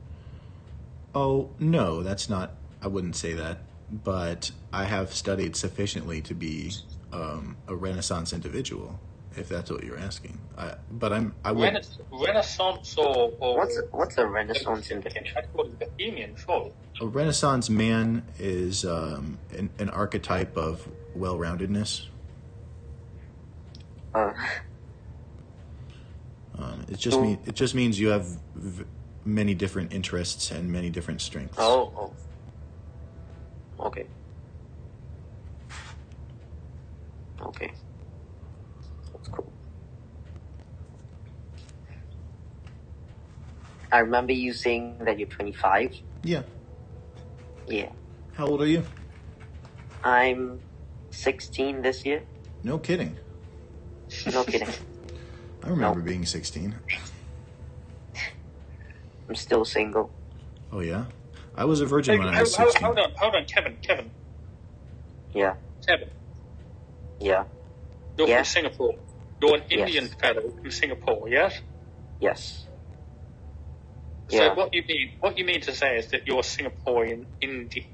Oh, no, that's not... I wouldn't say that. But I have studied sufficiently to be a Renaissance individual, if that's what you're asking. Renaissance or what's a Renaissance individual? Bohemian, surely. A Renaissance man is an archetype of well-roundedness. It just means you have many different interests and many different strengths. Oh. Okay. That's cool. I remember you saying that you're 25. Yeah. Yeah. How old are you? I'm 16 this year. No kidding. No kidding. I remember being 16. I'm still single. Oh, yeah? I was a virgin when I was 16. Hold on, Kevin. Yeah. Kevin. Yeah. You're from Singapore. You're an Indian fellow from Singapore, yes? Yes. So what you mean to say is that you're Singaporean Indian,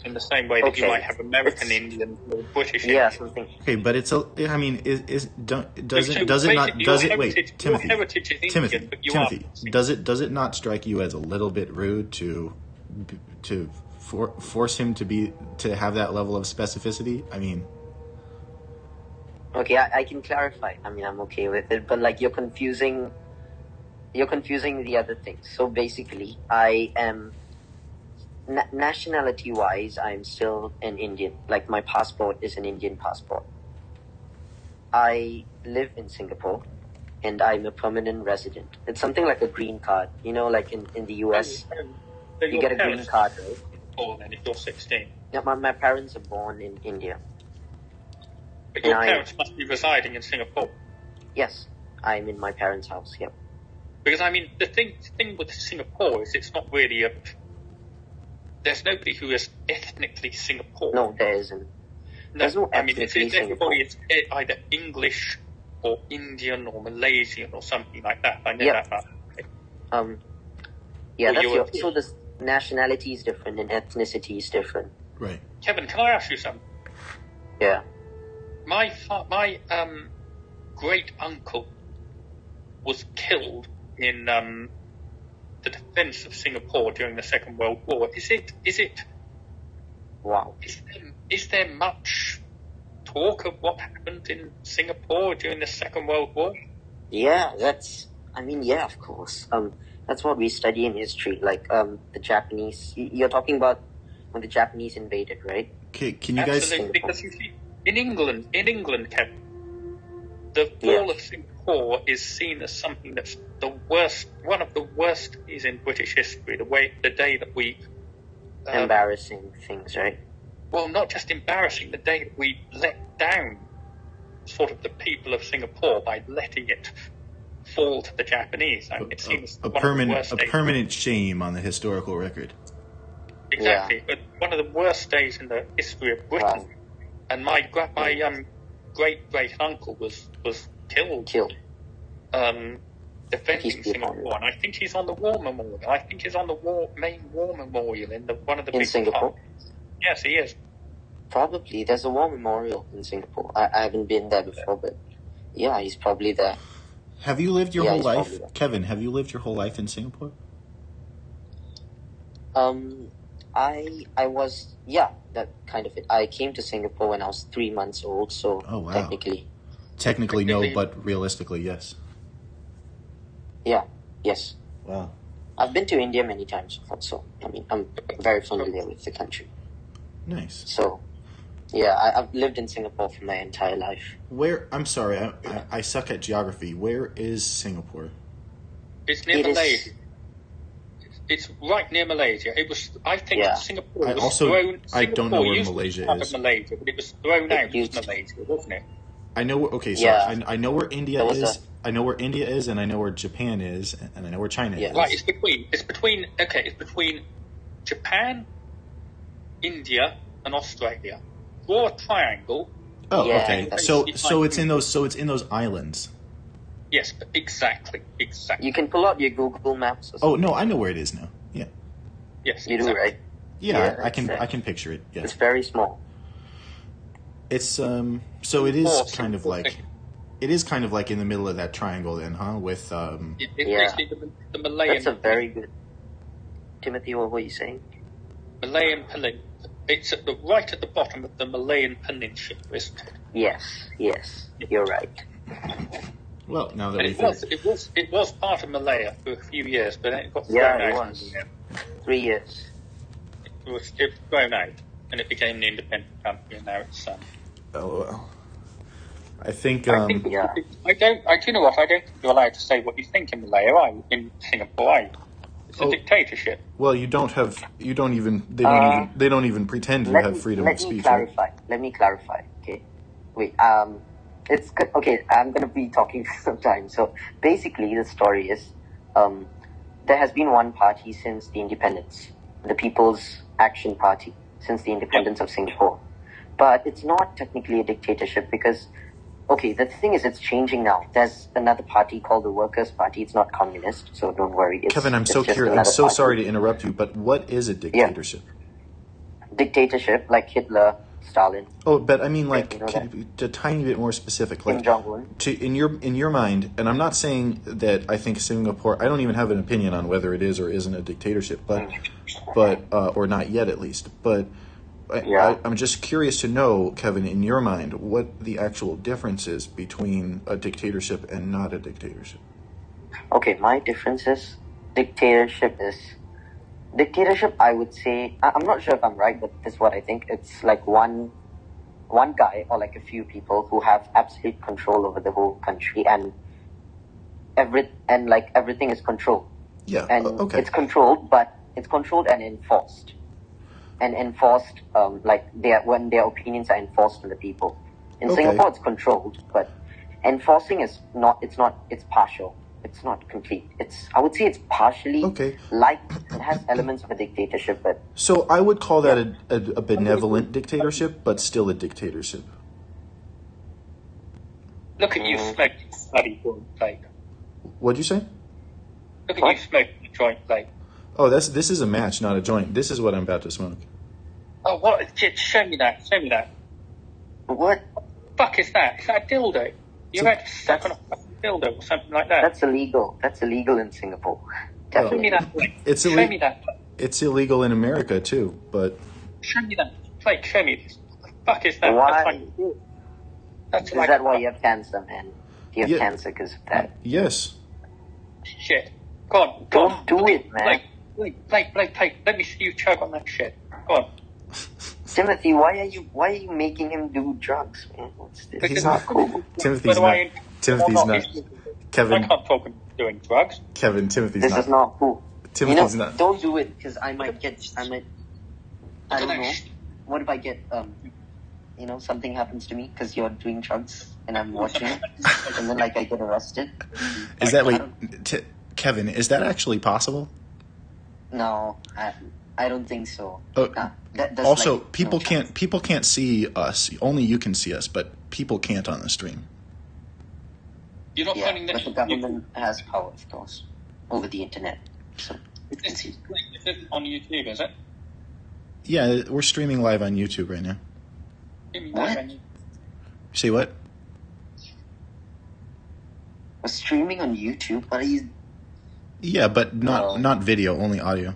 in the same way that you might have American Indian or British Indian. Yeah, something. Okay, but it's a. I mean, does it? Wait, Timothy. Does it not strike you as a little bit rude to force him to have that level of specificity? I mean. Okay, I can clarify. I mean, I'm okay with it, but like you're confusing the other things. So basically, I am. Nationality-wise, I'm still an Indian. Like, my passport is an Indian passport. I live in Singapore, and I'm a permanent resident. It's something like a green card. You know, like in the US, you get a green card, right? Born if you're 16. Yeah, my parents are born in India. But your parents must be residing in Singapore. Yes, I'm in my parents' house, yep. Because, I mean, the thing with Singapore is it's not really there's nobody who is ethnically Singaporean. No, there isn't. There's no ethnically everybody is either English or Indian or Malaysian or something like that. I know that. Okay. Yeah, so the nationality is different and ethnicity is different. Right. Kevin, can I ask you something? Yeah. My great uncle was killed in the defence of Singapore during the Second World War. Wow. Is there much talk of what happened in Singapore during the Second World War? Yeah, yeah, of course. That's what we study in history, like the Japanese. You're talking about when the Japanese invaded, right? Okay, can you guys? Absolutely, because you see, in England, Kevin, the fall of Singapore is seen as something that's the worst, one of the worst days in British history. The day that we embarrassing things, right? Well, not just embarrassing, the day that we let down sort of the people of Singapore by letting it fall to the Japanese. I mean, it seems a permanent shame on the historical record. Exactly, but one of the worst days in the history of Britain. Wow. And my great uncle was killed. Defending Singapore, and I think he's on the war memorial. I think he's on the main war memorial in one of the big Singapore. parks. Yes, he is. Probably there's a war memorial in Singapore. I haven't been there before, but yeah, he's probably there. Have you lived your whole life, Kevin? Have you lived your whole life in Singapore? I was, that kind of it. I came to Singapore when I was 3 months old, so oh, wow. Technically no, but realistically, yes. Yeah, yes. Wow. I've been to India many times, so I mean, I'm very familiar with the country. Nice. So, yeah, I've lived in Singapore for my entire life. I'm sorry, I suck at geography. Where is Singapore? It's near Malaysia. It's right near Malaysia. It was, I think, Singapore was thrown. I don't know where Malaysia is. Malaysia, but it was thrown out of Malaysia, wasn't it? I know. Okay, so I know where India is. I know where India is, and I know where Japan is, and I know where China is. Right, it's between Japan, India, and Australia. Draw a triangle. Oh, okay. So it's in those islands. Yes, exactly. You can pull out your Google Maps. Oh no, I know where it is now. Yeah. Yes, you do, right? Yeah, I can picture it. Yeah. It's very small. It's so it is kind of like in the middle of that triangle then, huh? With the Malayan. That's a very good. Timothy, what were you saying? Malayan Peninsula. It's right at the bottom of the Malayan Peninsula, isn't it? Yes, you're right. Well, now that it was part of Malaya for a few years, but then it got thrown out. It was 3 years. It was thrown out, and it became an independent country, and now it's Oh well. I think. Do you know what? I don't think you're allowed to say what you think in Malaya. In Singapore, it's a dictatorship. Well, they don't even pretend to have freedom of speech. Let me clarify. Okay, wait. It's good. Okay, I'm going to be talking for some time. So basically, the story is there has been one party since the independence, the People's Action Party, since the independence of Singapore. But it's not technically a dictatorship because, okay, the thing is it's changing now. There's another party called the Workers' Party. It's not communist, so don't worry. Kevin, I'm so curious. I'm so sorry to interrupt you, but what is a dictatorship? Yeah. Dictatorship, like Hitler, Stalin. Oh, but I mean, like, a tiny bit more specific. Like, Kim Jong-un. In your mind, and I'm not saying that I think Singapore. I don't even have an opinion on whether it is or isn't a dictatorship, but or not yet at least. But I'm just curious to know, Kevin, in your mind, what the actual difference is between a dictatorship and not a dictatorship. Okay, my difference is dictatorship, I would say, I'm not sure if I'm right, but this is what I think. It's like one guy or like a few people who have absolute control over the whole country and everything is controlled. Yeah, and okay. It's controlled, but it's controlled and enforced. And enforced, when their opinions are enforced on the people. In Singapore, it's controlled, but enforcing is not. It's partial. It's not complete. I would say it's partially it has elements of a dictatorship, but so I would call that a benevolent dictatorship, but still a dictatorship. Look at you smoking bloody joint plate. What'd you say? Look at you smoking a joint plate. Oh, this is a match, not a joint. This is what I'm about to smoke. Oh, what? Show me that. What? The fuck is that? Is that a dildo? You're about to suck on a dildo or something like that. That's illegal. That's illegal in Singapore. Show me Definitely. that plate. It's Show me that. It's illegal in America too, but Show me that plate. Show me this. What the fuck is that? Why? That's Is like that why you have cancer, man? Do you have Yeah. cancer because of that? yes. shit? Go on. Go on. Don't do it, man. Blake. Let me see you choke on that shit. Go on. Timothy, why are you making him do drugs, man? What's this? He's It's not not cool. Timothy's not. Timothy's not. Kevin. I can't talk about doing drugs. Kevin. Timothy's This not. is not cool. Timothy's not. Don't do it because I don't know. What if I get something happens to me because you're doing drugs and I'm watching it, and then I get arrested? Is that Kevin? Is that actually possible? No, I don't think so. That's Also, no people chance. can't see us. Only you can see us, but people can't on the stream. You're not Yeah, finding that. but the government has power, of course, over the internet. So This is on YouTube, is it? Yeah, we're streaming live on YouTube right now. What? Say what? we're streaming on YouTube. What are you? Yeah, but No. not video, only audio.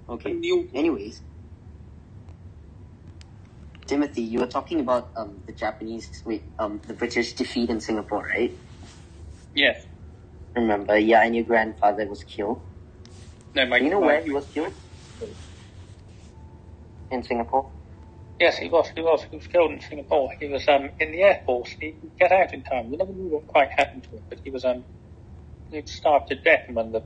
Okay. Anyways, Timothy, you were talking about the British defeat in Singapore, right? Yes. Remember? Yeah, and your grandfather was killed. No, Do you know where he was killed? In Singapore. Yes, he was. He was killed in Singapore. He was in the Air Force. He didn't get out in time. We never knew what quite happened to him, but he was he'd starved to death among the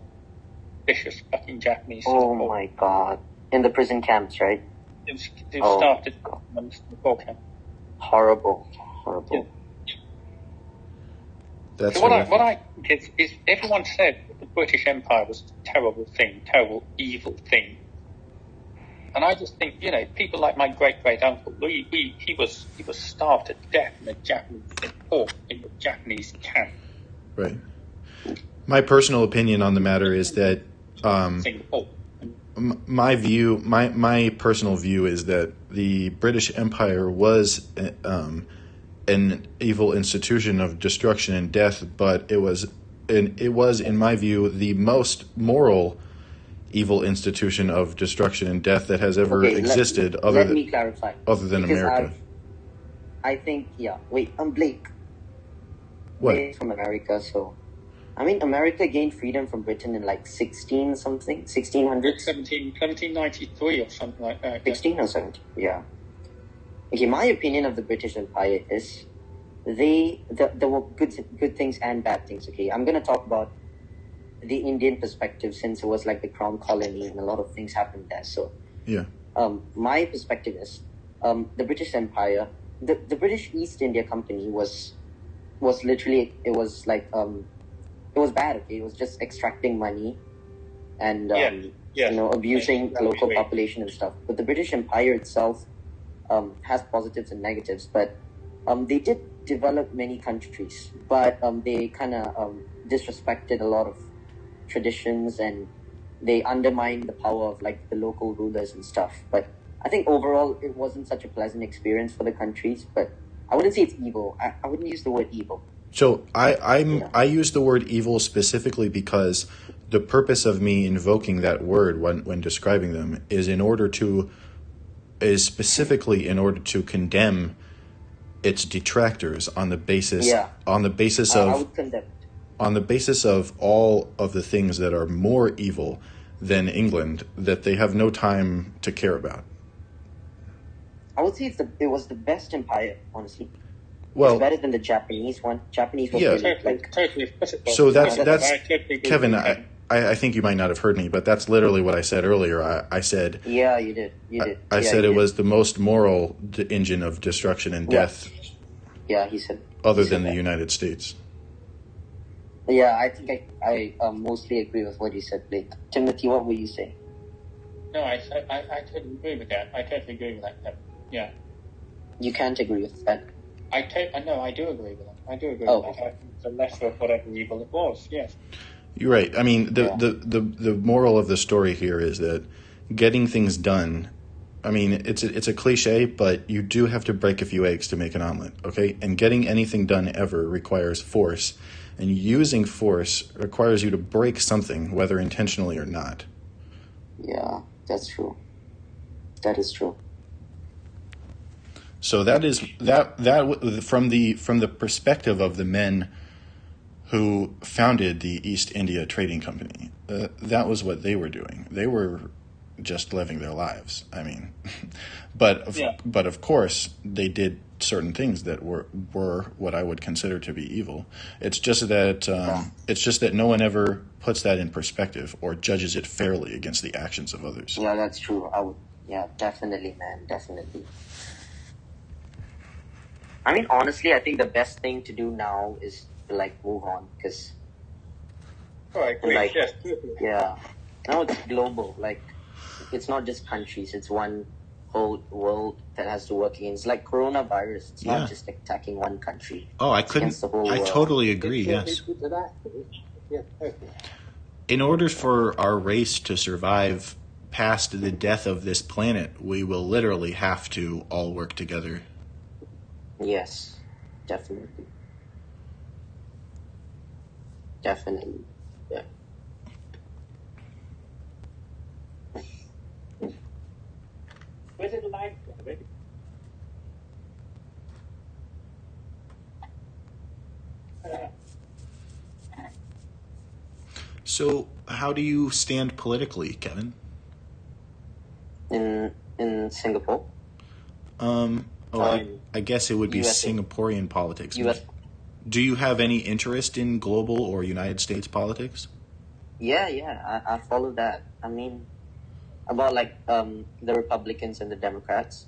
vicious fucking Japanese. Oh my God! In the prison camps, right? He was starved to death God. among the Singapore camp. Horrible. Yeah. That's So what horrific. I think is everyone said that the British Empire was a terrible thing, terrible, evil thing. And I just think, people like my great uncle, he was starved to death in the Japanese camp. Right. My personal opinion on the matter is that Singapore. my personal view is that the British Empire was an evil institution of destruction and death, but it was in my view the most moral evil institution of destruction and death that has ever existed Let me clarify. other than Because America. I think, Wait, I'm Blake. What? Blake's from America, so. America gained freedom from Britain in 1600s? 1793 or something like that. 16 or 17, yeah. Okay, my opinion of the British Empire is there were good things and bad things, okay? I'm going to talk about the Indian perspective since it was like the crown colony and a lot of things happened there. So, Yeah. my perspective is the British Empire, the British East India Company was literally, it was bad, okay? It was just extracting money and, abusing the local population and stuff. But the British Empire itself has positives and negatives, but they did develop many countries, but they kind of disrespected a lot of traditions and they undermined the power of the local rulers and stuff. But I think overall it wasn't such a pleasant experience for the countries, but I wouldn't say it's evil. I wouldn't use the word evil. So I use the word evil specifically because the purpose of me invoking that word when describing them is specifically in order to condemn its detractors on the basis I would condemn it. on the basis of all of the things that are more evil than England that they have no time to care about. I would say it was the best empire, honestly. Well, it's better than the Japanese one. Japanese was really, Totally. so that's I totally agree Kevin. with you. I think you might not have heard me, but that's literally what I said earlier. I said Yeah, you did. I said it was the most moral engine of destruction and death, Yeah, he said. other he said than the that. United States. Yeah, I think I mostly agree with what you said, Blake. Timothy, what were you saying? No, I totally agree with that. I totally agree with that. Yeah. You can't agree with that. I do agree with that. I do agree Oh, with that. I think it's the lesser of whatever evil it was, yes. You're right. I mean, the moral of the story here is that getting things done I mean, it's a cliche, but you do have to break a few eggs to make an omelet, okay? And getting anything done ever requires force, and using force requires you to break something, whether intentionally or not. Yeah, that's true. That is true. So that is from the perspective of the men who founded the East India Trading Company. That was what they were doing. They were just living their lives. I mean, but of course they did certain things that were what I would consider to be evil. It's just that no one ever puts that in perspective or judges it fairly against the actions of others. Yeah, that's true. Definitely, man, definitely. I mean, honestly, I think the best thing to do now is to like move on, because now it's global. Like, it's not just countries; it's one whole world that has to work against. Like coronavirus, it's not just attacking one country. Oh, I world. totally agree. Yes. In order for our race to survive past the death of this planet, we will literally have to all work together. Yes, definitely. Definitely. Yeah. Where's it like, baby? So, how do you stand politically, Kevin? In Singapore? I guess it would be USA. Singaporean politics. US. Do you have any interest in global or United States politics? Yeah, I follow that. I mean, about like the Republicans and the Democrats,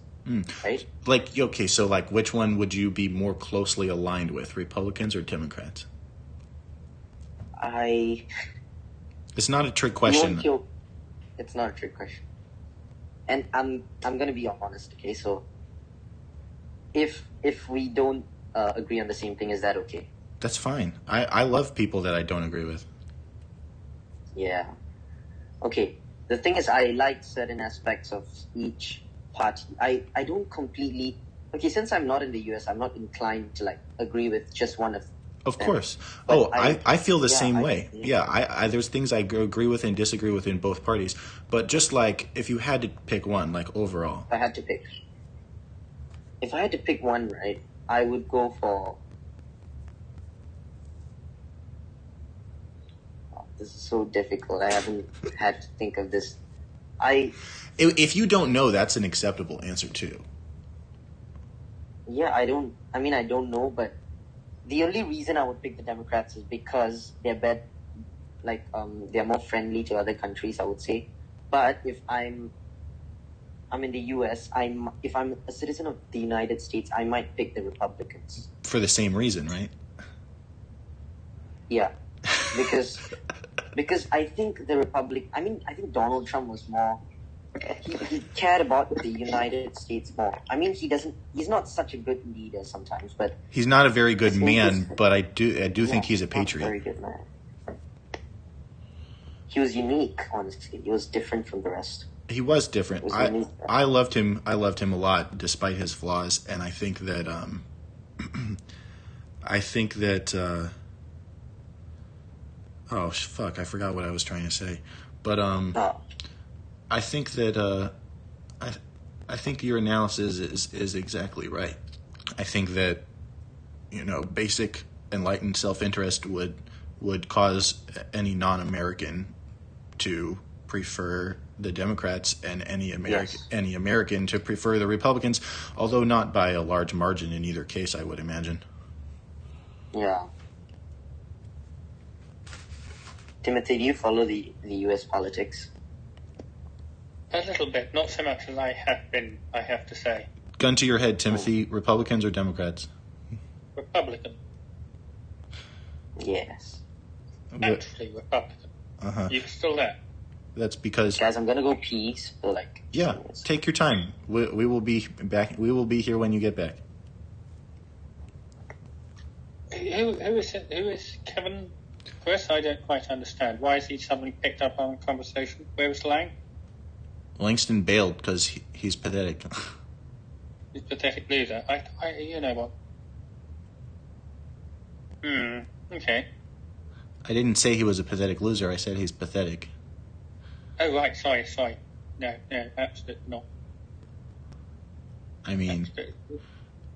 right? Like, okay, so like which one would you be more closely aligned with, Republicans or Democrats? It's not a trick question. It's not a trick question. And I'm gonna be honest, okay? So if we don't agree on the same thing, is that okay? That's fine. I love people that I don't agree with. Yeah. Okay. The thing is, I like certain aspects of each party. I don't completely... Okay, since I'm not in the US, I'm not inclined to like agree with just one of them. Of course. I feel the same way. Yeah, I there's things I agree with and disagree with in both parties. But just like, if you had to pick one, like overall. If I had to pick one, right, I would go for... Oh, this is so difficult. I haven't had to think of this. If you don't know, that's an acceptable answer too. Yeah, I don't know, but the only reason I would pick the Democrats is because they're they're more friendly to other countries, I would say. But if I'm in the US, if I'm a citizen of the United States, I might pick the Republicans. For the same reason, right? Yeah. Because I think I think Donald Trump was more... He cared about the United States more. I mean, he's not such a good leader sometimes, but... He's not a very good man, but I do think he's a patriot. Very good man. He was unique, honestly. He was different from the rest. He was different. I loved him. I loved him a lot, despite his flaws, and I think that oh fuck! I forgot what I was trying to say, but I think that I think your analysis is exactly right. I think that basic enlightened self-interest would cause any non-American to prefer the Democrats and any American to prefer the Republicans, although not by a large margin in either case, I would imagine. Yeah. Timothy, do you follow the US politics? A little bit, not so much as I have been, I have to say. Gun to your head, Timothy. Republicans or Democrats? Republican. Yes. Actually, Republican. You're still there. That's because... Guys, I'm gonna go pee, so like... Yeah, take your time. We will be back. We will be here when you get back. Who is Kevin? Chris, I don't quite understand. Why is he suddenly picked up on the conversation? Where was Lang? Langston bailed because he's pathetic. He's a pathetic loser. You know what? Okay. I didn't say he was a pathetic loser. I said he's pathetic. Oh, right. Sorry. No, absolutely not. I mean, Absolutely.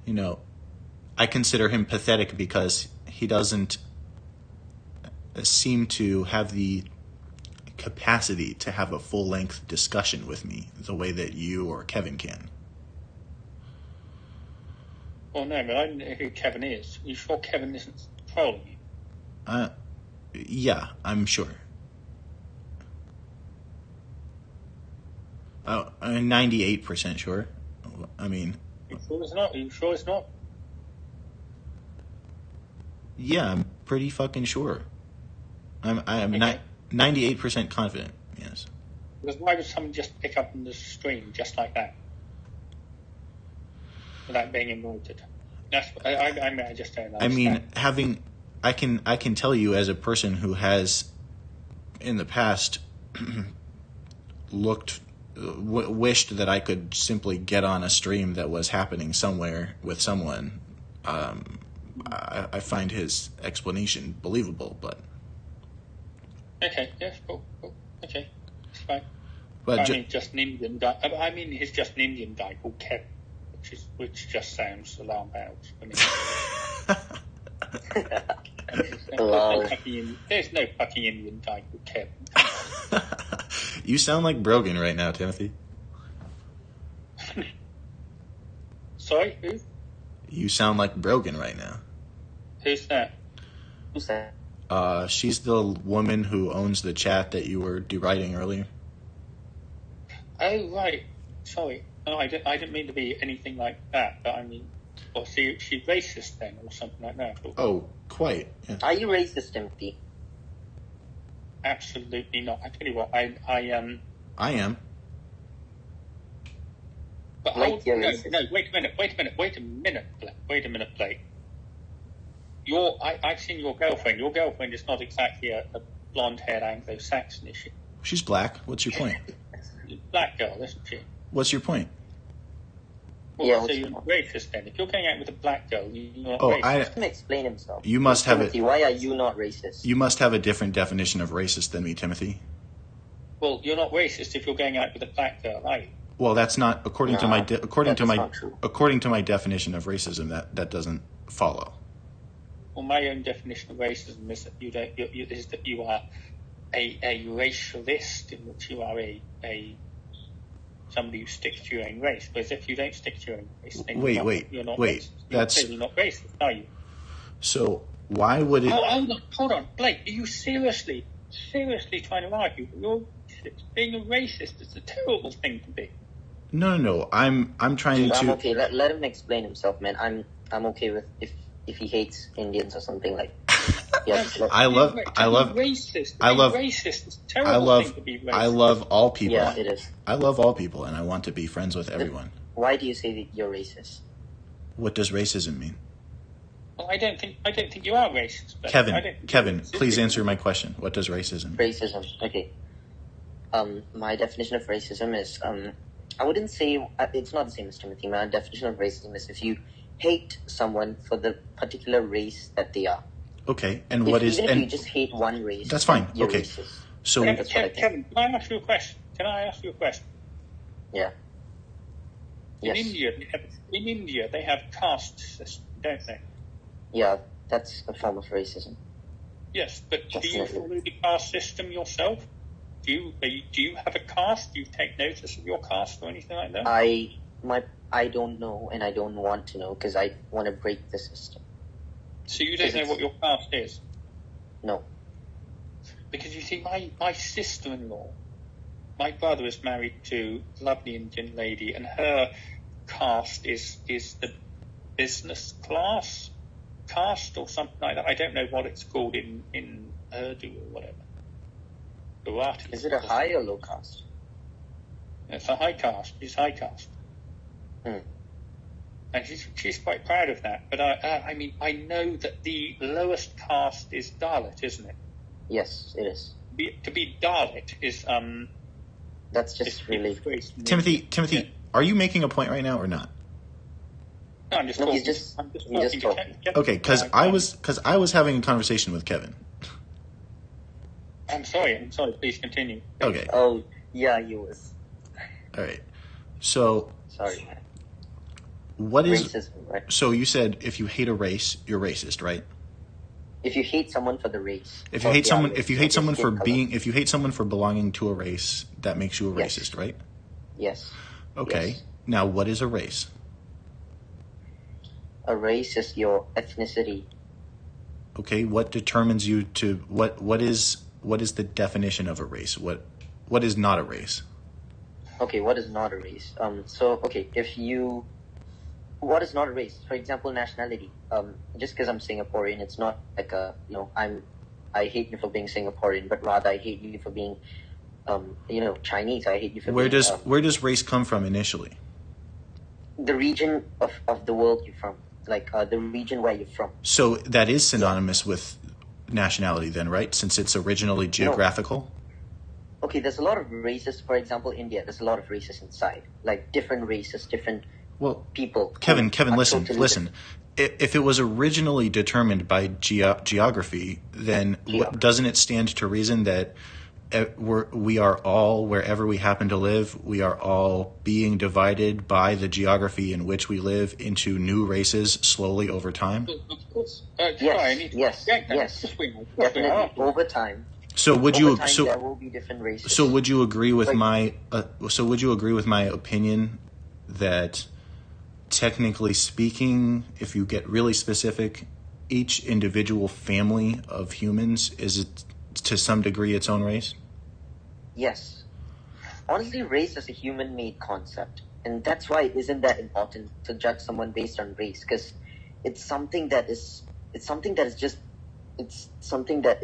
you know, I consider him pathetic because he doesn't seem to have the capacity to have a full-length discussion with me the way that you or Kevin can. Well, no, but I don't know who Kevin is. Are you sure Kevin isn't trolling you? Yeah, I'm sure. I'm 98% sure. I mean... You sure it's not? Are you sure it's not? Yeah, I'm pretty fucking sure. I'm Okay. 98% confident, yes. Because why would someone just pick up on the stream just like that? Without being invited? That's I just don't understand. I mean, I can tell you as a person who has in the past wished that I could simply get on a stream that was happening somewhere with someone. I find his explanation believable, but Okay, yes, cool. Okay, it's fine. but I mean, just an Indian guy. I mean, he's just an Indian guy called Kevin, which just sounds alarm bells for me. There's no fucking Indian guy called Kevin. you sound like Brogan right now, Timothy. Sorry, who? You sound like Brogan right now. Who's that? Who's that? She's the woman who owns the chat that you were deriding earlier. Oh, right. Sorry. No, I didn't mean to be anything like that, but I mean, well, she's racist then, or something like that. Oh, quite. Yeah. Are you racist, Timothy? Absolutely not. I tell you what, I am. But Like you're no, racist. no, wait a minute, Blake. I've seen your girlfriend. Your girlfriend is not exactly a blonde-haired Anglo-Saxon, is she? She's black. What's your point? Black girl, isn't she? What's your point? Well, Yeah, so what's you're your not racist then. If you're going out with a black girl, you're not Oh, racist. Let him explain himself. You must have Timothy, why are you not racist? You must have a different definition of racist than me, Timothy. Well, you're not racist if you're going out with a black girl, are you? Well, that's not according to my not true. according to my definition of racism. That doesn't follow. Well, my own definition of racism is that you are a racialist, in which you are a somebody who sticks to your own race. Whereas if you don't stick to your own race, then you're not racist. That's You're not racist, are you? so. Why would it? Oh, hold on, Blake. Are you seriously trying to argue that being a racist is a terrible thing to be? No. I'm trying I'm to. okay. Let him explain himself, man. I'm okay with if he hates Indians or something like. Yes, I love racist. Racist is a terrible thing to be racist. I love all people. Yeah, it is. I love all people, and I want to be friends with everyone. Why do you say that you're racist? What does racism mean? Well, I don't think you are racist. But Kevin, please answer my question. What does racism mean? Racism. Okay. My definition of racism is I wouldn't say it's not the same as Timothy. My definition of racism is if you hate someone for the particular race that they are. Okay, and Even if you just hate one race, that's fine. You're Okay, racist. so Kevin, can I ask you a question? Yeah. In Yes. India, they have caste system, don't they? Yeah, that's a form of racism. Yes, but do you Definitely. follow the caste system yourself? Do you have a caste? Do you take notice of your caste or anything like that? I don't know, and I don't want to know because I want to break the system. So you don't know what your caste is? No. Because you see, my sister-in-law, my brother is married to a lovely Indian lady, and her caste is the business class caste or something like that. I don't know what it's called in Urdu or whatever. Gujarati. Is it a high or low caste? It's a high caste. She's high caste. And she's quite proud of that. But I mean, I know that the lowest caste is Dalit, isn't it? Yes, it is. To be Dalit is That's just really. Timothy, are you making a point right now or not? No, I'm just No, talking. he's just I'm just talking. talking. Okay, because I was having a conversation with Kevin. I'm sorry. Please continue. Okay. Oh, yeah, he was. All right. So Sorry. what is Racism, right? so you said if you hate a race, you're racist, right? If you hate someone for the race. If you hate someone, race, if you hate their someone for skin color. being, if you hate someone for belonging to a race, that makes you a Yes. racist, right? Yes. Okay. Yes. Now, what is a race? A race is your ethnicity. Okay. What determines you to what is the definition of a race? What is not a race? Okay, what is not a race? What is not a race? For example, nationality. Just because I'm Singaporean, it's not like I hate you for being Singaporean, but rather I hate you for being, Chinese. I hate you for Where being. where does race come from initially? The region of the world you're from, the region where you're from. So that is synonymous with nationality, then, right? Since it's originally geographical. Okay, there's a lot of races. For example, India. There's a lot of races inside, like different races, different people. Kevin, listen. Different. If it was originally determined by geography, then doesn't it stand to reason that we are all, wherever we happen to live, we are all being divided by the geography in which we live into new races slowly over time? Of course. Yes. Definitely over time. So would Over you? time, So there will be different races. So would you agree with my? So would you agree with my opinion that, technically speaking, if you get really specific, each individual family of humans is to some degree its own race? Yes. Honestly, race is a human-made concept, and that's why it isn't that important to judge someone based on race, because it's something that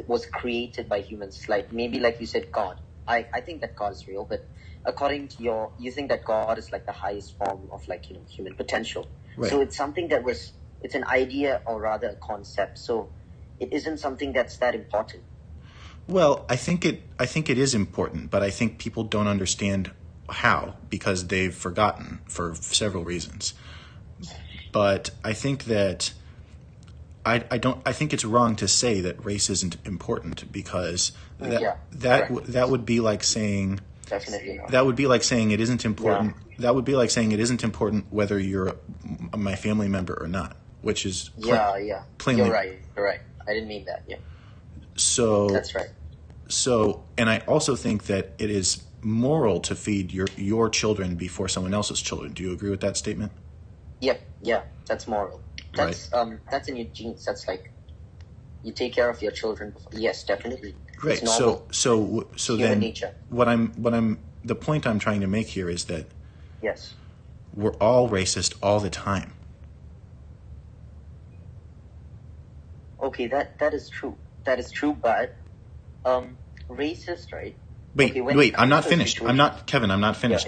was created by humans. Like maybe, like you said, God. I think that God is real, but according to you think that God is like the highest form of human potential. Right. So it's something it's an idea, or rather a concept. So it isn't something that's that important. Well, I think it is important, but I think people don't understand how, because they've forgotten for several reasons. But I think that I think it's wrong to say that race isn't important, because that would be like saying Definitely not. That would be like saying it isn't important. Yeah. That would be like saying it isn't important whether you're my family member or not, which is plainly. You're right. I didn't mean that. Yeah. So that's right. So, and I also think that it is moral to feed your children before someone else's children. Do you agree with that statement? Yep. Yeah, that's moral. That's that's in your genes. That's like you take care of your children before. Yes, definitely. Right. So human then nature. The point I'm trying to make here is that yes, we're all racist all the time. Okay, that is true. That is true, but racist, right? Wait, I'm not finished. I'm not finished.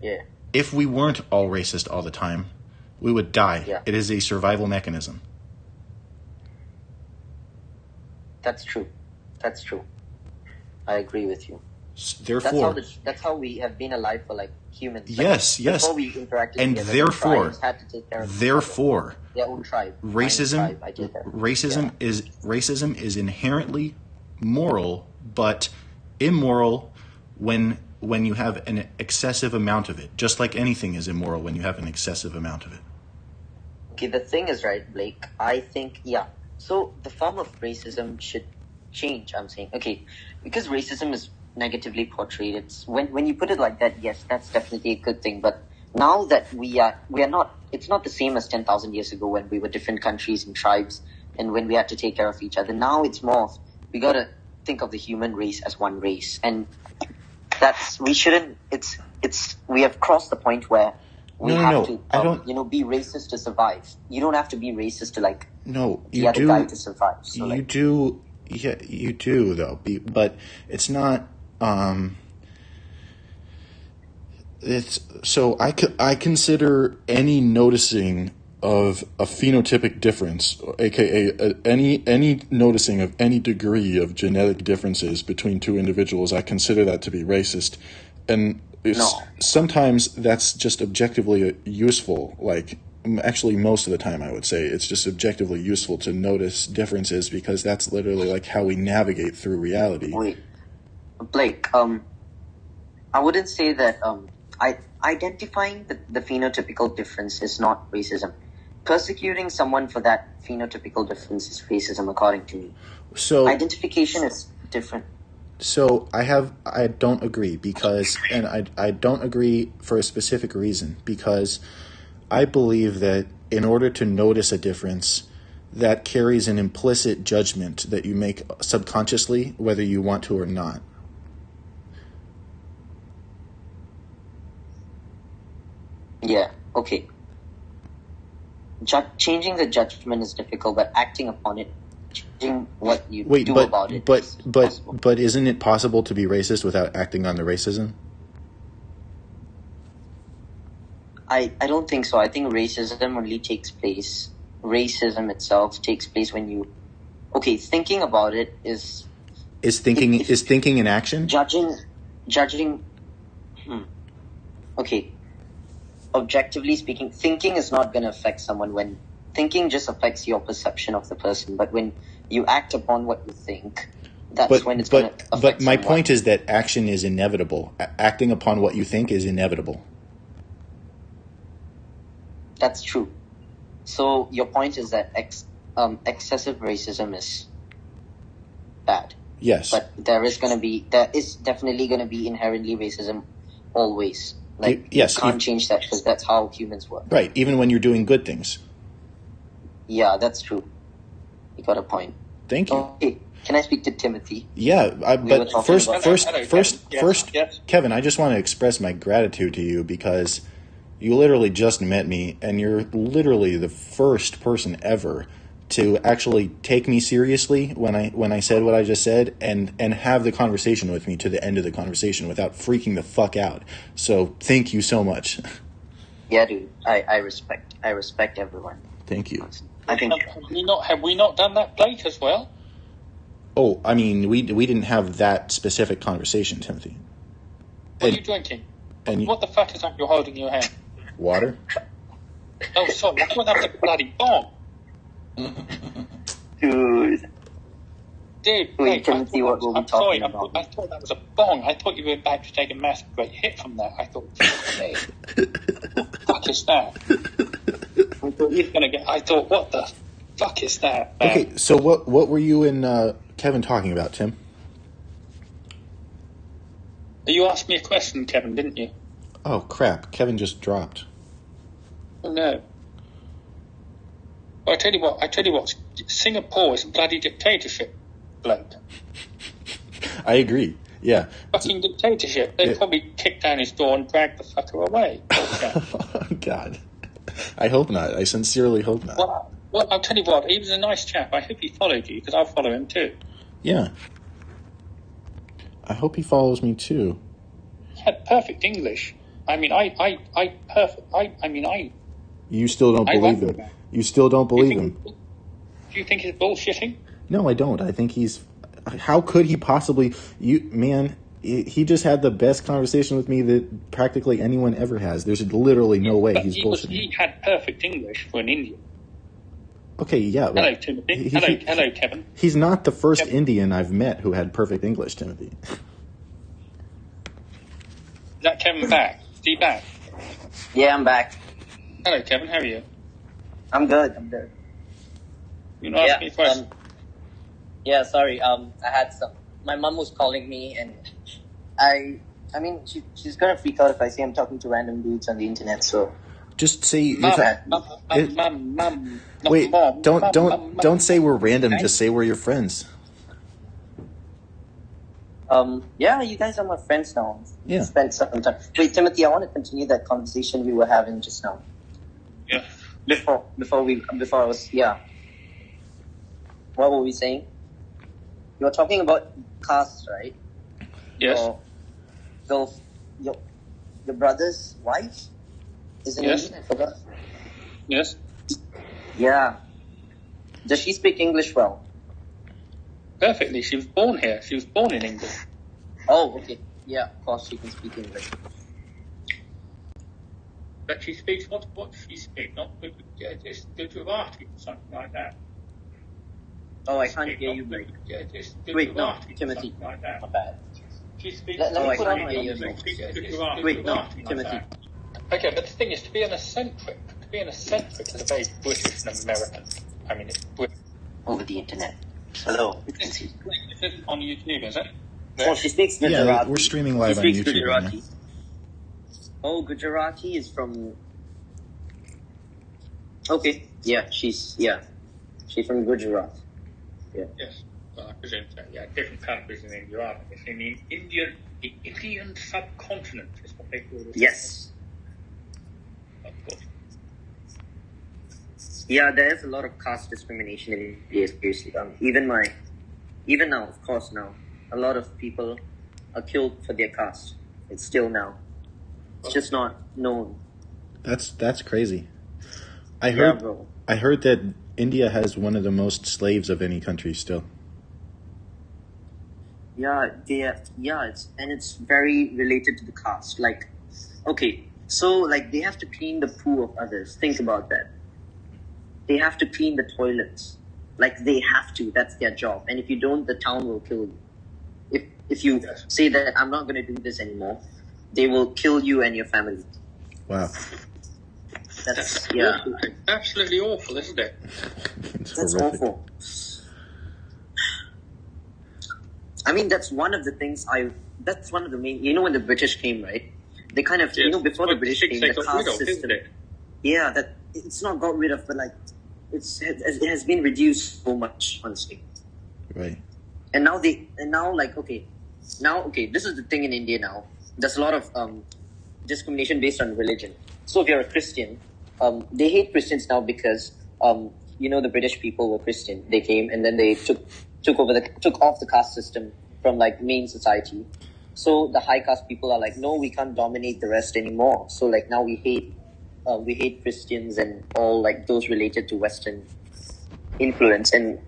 Yeah. If we weren't all racist all the time, we would die. Yeah. It is a survival mechanism. That's true. I agree with you. Therefore, that's how we have been alive for humans. Yes. Before we interacted and together, therefore, had to take care of their own tribe. Racism is inherently moral, but immoral when you have an excessive amount of it. Just like anything is immoral when you have an excessive amount of it. Okay, the thing is, right, Blake, I think, so the form of racism should change, I'm saying. Okay, because racism is negatively portrayed, it's when you put it like that, yes, that's definitely a good thing, but now that we are not, it's not the same as 10,000 years ago when we were different countries and tribes and when we had to take care of each other. Now it's more of, we gotta think of the human race as one race, and we have crossed the point where we have to be racist to survive. You don't have to be racist to the other guy to survive. So, you do though, but it's not. It's so I consider any noticing of a phenotypic difference, aka any noticing of any degree of genetic differences between two individuals, I consider that to be racist, And sometimes that's just objectively useful. Like, actually, most of the time, I would say it's just objectively useful to notice differences because that's literally like how we navigate through reality. Wait, Blake, I wouldn't say that identifying the phenotypical difference is not racism. Persecuting someone for that phenotypical difference is racism, according to me. So identification is different. So I don't agree because, and I don't agree for a specific reason, because I believe that in order to notice a difference, that carries an implicit judgment that you make subconsciously, whether you want to or not. Yeah, okay. Changing the judgment is difficult, but acting upon it, changing what you do about it is possible. But isn't it possible to be racist without acting on the racism? I don't think so. I think racism itself takes place when you... Okay, thinking about it is... Is thinking an action? Judging... Okay. Objectively speaking, thinking is not going to affect someone when... Thinking just affects your perception of the person, but when you act upon what you think, that's when it's going to affect But my someone. point is that action is inevitable. Acting upon what you think is inevitable. That's true. So your point is that excessive racism is bad. Yes. But there is definitely going to be inherently racism always. Like, yes, you can't change that because that's how humans work. Right, even when you're doing good things. Yeah, that's true. You got a point. Thank you. Okay, can I speak to Timothy? Yeah, but first, Yes. Kevin, I just want to express my gratitude to you because you literally just met me, and you're literally the first person ever to actually take me seriously when I said what I just said, and have the conversation with me to the end of the conversation without freaking the fuck out. So thank you so much. Yeah, dude, I respect everyone. Thank you. I think Have we not done that, Blake, as well? Oh, I mean, we didn't have that specific conversation, Timothy. What are you drinking? What the fuck is that you're holding in your hand? Water? Oh, sorry, I thought that was a bloody bomb. dude. Dude, Wait, Timothy, what were we talking about? I thought that was a bong. I thought you were about to take a massive great hit from that. I thought, hey, what the fuck is that? I thought, what the fuck is that, man? Okay, so what were you and Kevin talking about, Tim? You asked me a question, Kevin, didn't you? Oh, crap. Kevin just dropped. Oh, no. Well, I tell you what, Singapore is a bloody dictatorship, Blake. I agree, yeah. Fucking dictatorship. They'd probably kick down his door and drag the fucker away. Oh, God. I hope not. I sincerely hope not. Well, I'll tell you what, he was a nice chap. I hope he followed you, because I'll follow him too. Yeah. I hope he follows me too. He had perfect English. I mean, You still don't believe him. You still don't believe him. Do you think he's bullshitting? No, I don't. I think he's... How could he possibly... He just had the best conversation with me that practically anyone ever has. There's literally no way he's bullshitting. He had perfect English for an Indian. Okay, yeah. Hello, Timothy. Hello, Kevin. He's not the first Indian I've met who had perfect English, Timothy. Is that Kevin back? Is he back? Yeah, I'm back. Hello, Kevin. How are you? I'm good. You want to ask me a question? Yeah, sorry. I had some... My mom was calling me, and I mean, she's gonna freak out if I say I'm talking to random dudes on the internet, so... Just say... Mom. Wait, don't say we're random, just say we're your friends. Yeah, you guys are my friends now. Yeah. Spent some time. Wait, Timothy, I want to continue that conversation we were having just now. Yeah. Before I was, yeah. What were we saying? You were talking about castes, right? Yes. Your brother's wife is an Yes. Indian, I forgot. Yes. Yeah. Does she speak English well? Perfectly. She was born here. She was born in England. Oh, okay. Yeah, of course she can speak English. But she speaks what she speaks, not just Gujarati or something like that. Oh, I can't hear you, mate. Wait, no, Timothy. Like that. My bad. She speaks. Let me put on my Gujarati. earphones. Wait, no, Timothy. Okay, but the thing is, to be an eccentric is a very British and American. I mean, it's British. Over the internet. Hello. This is on YouTube, is it? Oh, she speaks Gujarati. Yeah, we're streaming live she on speaks YouTube right now. Gujarati. Oh, Gujarati is from... Okay, she's from Gujarat. Yeah. Yes. Well, I presume so. Yeah, different countries in India are. It's in the Indian subcontinent is what they call it. Yes. Of course. Yeah, there is a lot of caste discrimination in India, seriously. Even now, of course now, a lot of people are killed for their caste. It's still now. It's just not known. That's crazy. I Yeah, bro. heard that India has one of the most slaves of any country still. Yeah, it's very related to the caste. Like, okay, so like they have to clean the poo of others. Think about that. They have to clean the toilets. Like they have to. That's their job. And if you don't, the town will kill you. If you say that I'm not going to do this anymore, they will kill you and your family. Wow. That's awful. Absolutely awful, isn't it? That's horrific. awful. I mean, that's one of the things that's one of the main, when the British came, right? They kind of, before the British came, the caste system. Yeah, that it's not got rid of, but like, it has been reduced so much, honestly. Right. And now this is the thing in India now. There's a lot of discrimination based on religion. So if you're a Christian, they hate Christians now because, the British people were Christian. They came and then they took off the caste system from like main society. So the high caste people are like, no, we can't dominate the rest anymore. So like now we hate Christians and all like those related to Western influence, and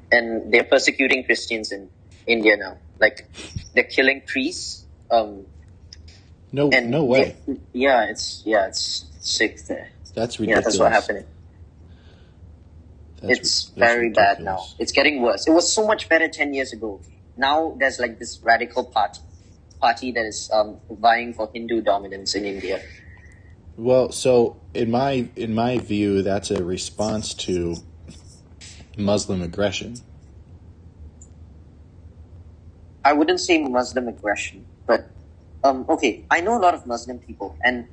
they're persecuting Christians in India now. Like they're killing priests. No way. It's sick there. That's ridiculous. Yeah, that's what happened. It's very bad now. It's getting worse. It was so much better 10 years ago. Now there's like this radical party that is vying for Hindu dominance in India. Well, so in my view, that's a response to Muslim aggression. I wouldn't say Muslim aggression, but okay, I know a lot of Muslim people, and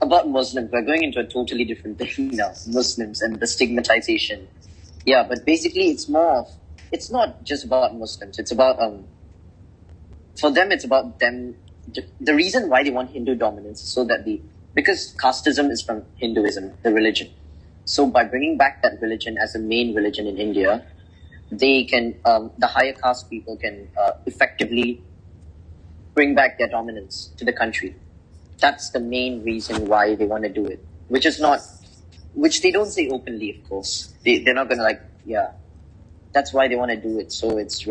about Muslims, we're going into a totally different thing now, Muslims and the stigmatization. Yeah, but basically it's not just about Muslims, it's about, for them it's about them, the reason why they want Hindu dominance is so that because casteism is from Hinduism, the religion. So by bringing back that religion as a main religion in India, they can, the higher caste people can effectively bring back their dominance to the country. That's the main reason why they want to do it, which they don't say openly, of course. They're not going to that's why they want to do it. So that's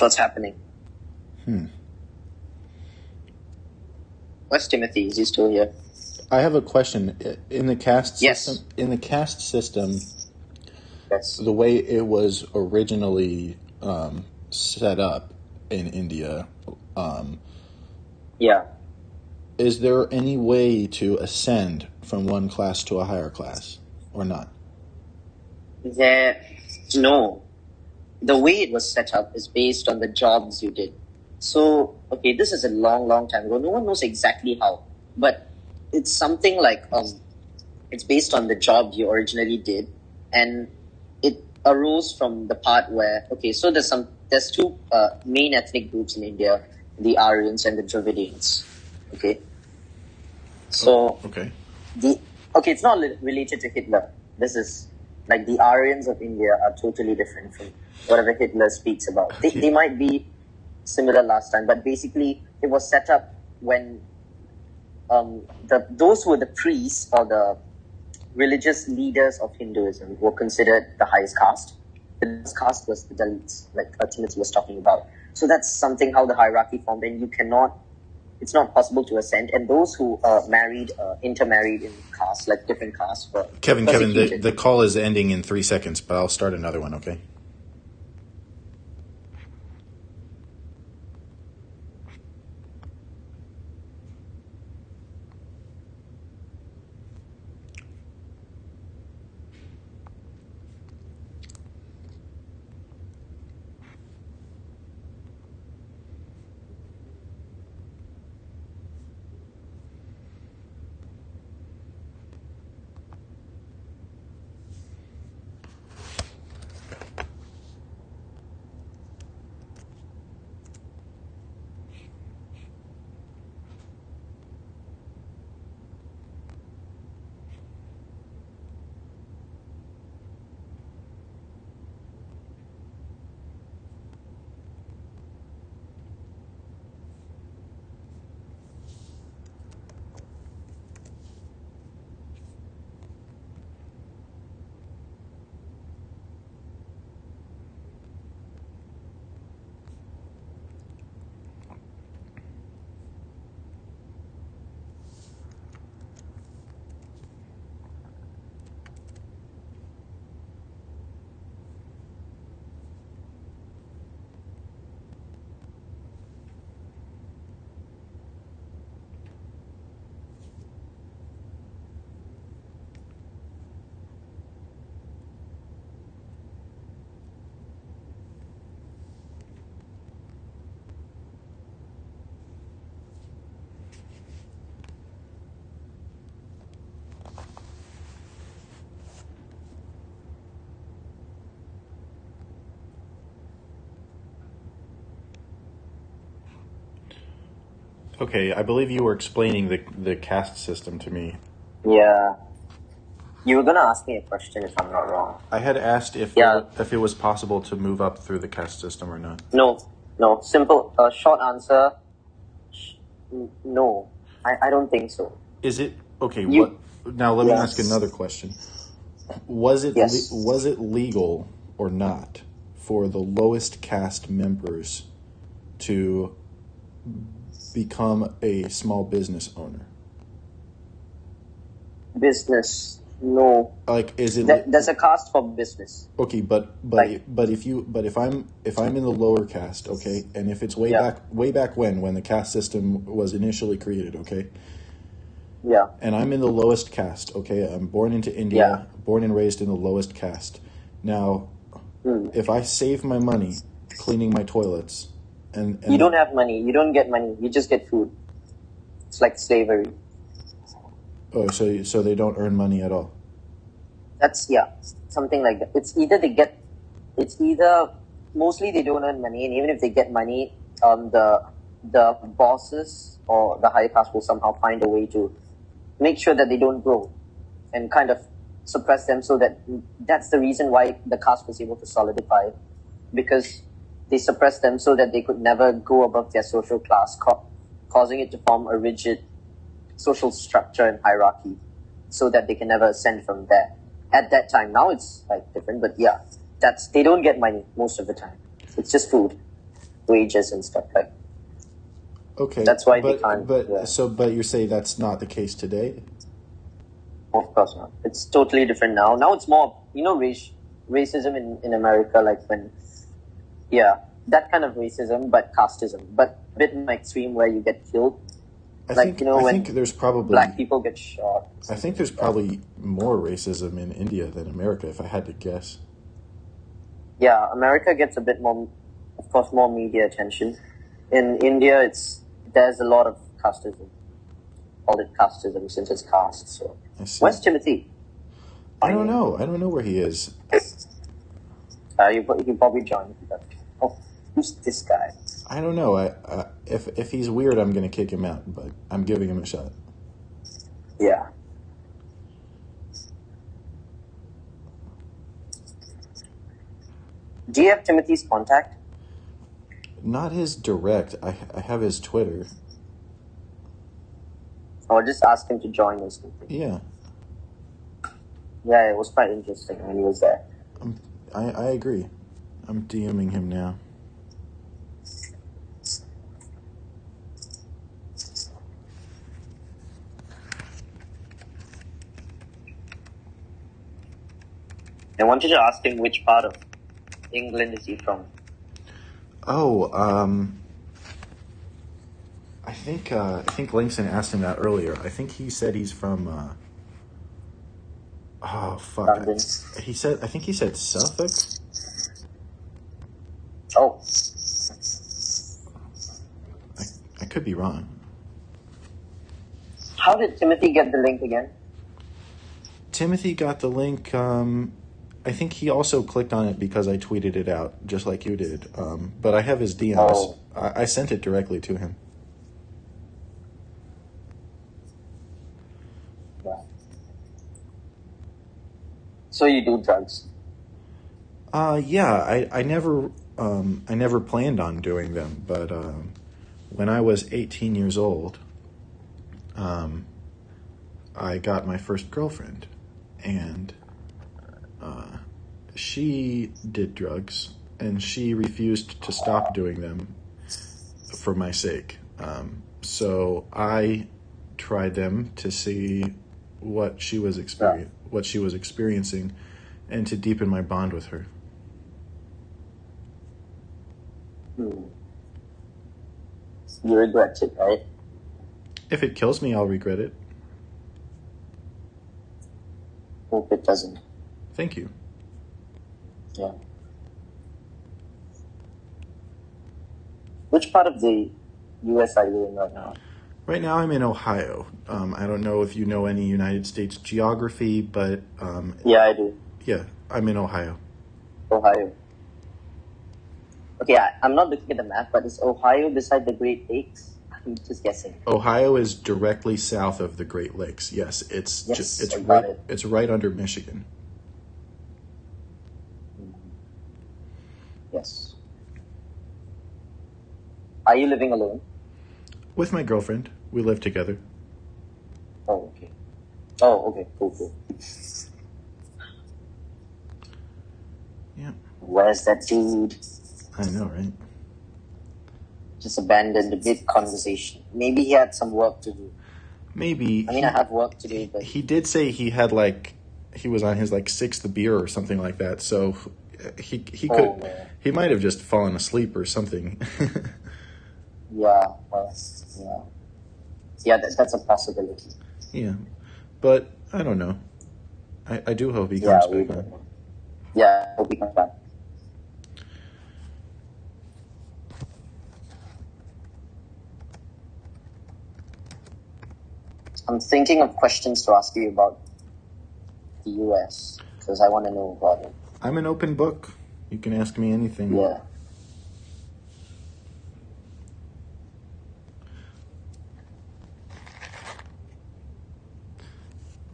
what's happening. Where's Timothy? Is he still here? I have a question. In the caste system, Yes. The way it was originally set up in India, is there any way to ascend from one class to a higher class, or not? No. The way it was set up is based on the jobs you did. So, okay, this is a long, long time ago. No one knows exactly how, but it's something like it's based on the job you originally did, and it arose from the part where so there's two main ethnic groups in India: the Aryans and the Dravidians. Okay, so it's not related to Hitler. This is like the Aryans of India are totally different from whatever Hitler speaks about. They might be similar last time, but basically it was set up when those who were the priests or the religious leaders of Hinduism were considered the highest caste. The lowest caste was the Dalits, like Timothy was talking about. So that's something how the hierarchy formed, and it's not possible to ascend. And those who intermarried in castes, like different castes, were Kevin, persecuted. the call is ending in 3 seconds, but I'll start another one, okay? Okay, I believe you were explaining the caste system to me. Yeah. You were gonna ask me a question if I'm not wrong. I had asked if it was possible to move up through the caste system or not. No. Simple, short answer. No, I don't think so. Is it okay? You- Now let me Yes. ask another question. Was it Yes. was it legal or not for the lowest caste members to become a small business owner? Business. No. Like, is it There's a caste for business. okay? But if I'm in the lower caste, okay, and if it's way back when the caste system was initially created, okay, Yeah. and I'm in the lowest caste, okay, I'm born into India, born and raised in the lowest caste. Now, if I save my money cleaning my toilets, and You don't have money. You don't get money. You just get food. It's like slavery. oh, so they don't earn money at all. That's something like that. It's either mostly they don't earn money, and even if they get money, the bosses or the higher caste will somehow find a way to make sure that they don't grow and kind of suppress them, so that's the reason why the caste was able to solidify, because they suppressed them so that they could never go above their social class, causing it to form a rigid social structure and hierarchy, so that they can never ascend from there. At that time, now it's like different, but they don't get money most of the time. It's just food, wages and stuff like. Okay, That's why they can't. But you're saying that's not the case today? Of course not. It's totally different now. Now it's more, racism in America, like when, that kind of racism, but casteism, but a bit more extreme where you get killed. I when think there's probably black people get shot. I think there's probably more racism in India than America, if I had to guess. Yeah, America gets a bit more, of course, more media attention. In India, there's a lot of casteism. Call it casteism since it's caste. So, where's Timothy? I don't know. I don't know where he is. He probably joined. Oh, who's this guy? I don't know. If he's weird, I'm going to kick him out, but I'm giving him a shot. Yeah. Do you have Timothy's contact? Not his direct. I have his Twitter. Or just ask him to join or something. Yeah. Yeah, it was quite interesting when he was there. I agree. I'm DMing him now. I wanted to ask him which part of England is he from? Oh, I think Langston asked him that earlier. I think he said he's from. Oh fuck! London. I think he said Suffolk. Oh, I could be wrong. how did Timothy get the link again? Timothy got the link. I think he also clicked on it because I tweeted it out, just like you did. But I have his DMs. Oh. I sent it directly to him. Yeah. So you do drugs? Yeah. I never planned on doing them, but when I was 18 years old, I got my first girlfriend, and she did drugs, and she refused to stop doing them for my sake. So I tried them to see what she was experiencing, and to deepen my bond with her. You regret it, right? If it kills me, I'll regret it. Hope it doesn't. Thank you. Yeah. Which part of the U.S. are you in right now? Right now I'm in Ohio. I don't know if you know any United States geography, but Yeah, I do. yeah, I'm in Ohio. Ohio. Okay, I'm not looking at the map, but is Ohio beside the Great Lakes? I'm just guessing. Ohio is directly south of the Great Lakes. Yes, it's I got it. it's right under Michigan. Yes. Are you living alone? With my girlfriend. We live together. Oh, okay. Oh, okay. Cool. Yeah. Where's that dude? I know, right? Just abandoned the big conversation. Maybe he had some work to do. Maybe. I mean, I have work to do, but... He did say he had he was on his sixth beer or something like that, so he could... man. He might have just fallen asleep or something. Yeah, well, yeah. Yeah, that's a possibility. Yeah. But, I don't know. I do hope he Yeah, comes back on. Yeah, I hope he comes back. I'm thinking of questions to ask you about the US, because I want to know about it. I'm an open book. You can ask me anything. Yeah.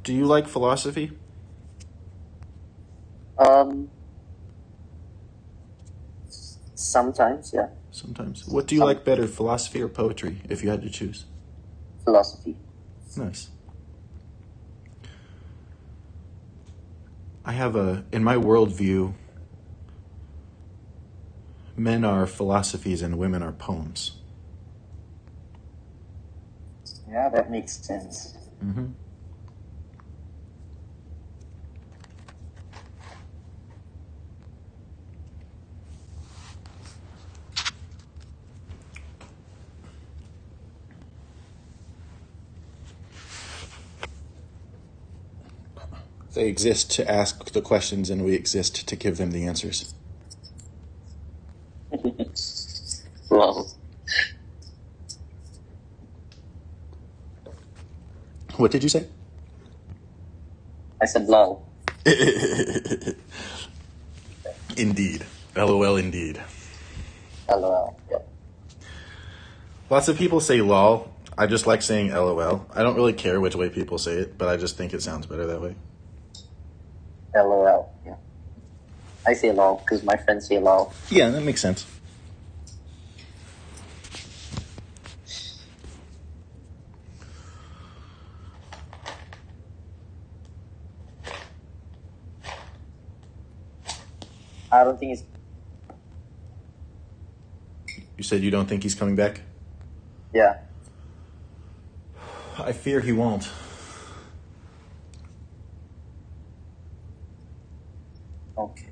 Do you like philosophy? Sometimes, yeah. Sometimes. What do you like better, philosophy or poetry, if you had to choose? Philosophy. Nice. I have in my worldview, men are philosophies and women are poems. Yeah, that makes sense. Mm-hmm. They exist to ask the questions, and we exist to give them the answers. Wow. What did you say? I said lol. Indeed. LOL, indeed. LOL. Yep. Lots of people say lol. I just like saying LOL. I don't really care which way people say it, but I just think it sounds better that way. LOL. Yeah. I say lol because my friends say lol. Yeah, that makes sense. I don't think it's... You said you don't think he's coming back? Yeah. I fear he won't. Okay.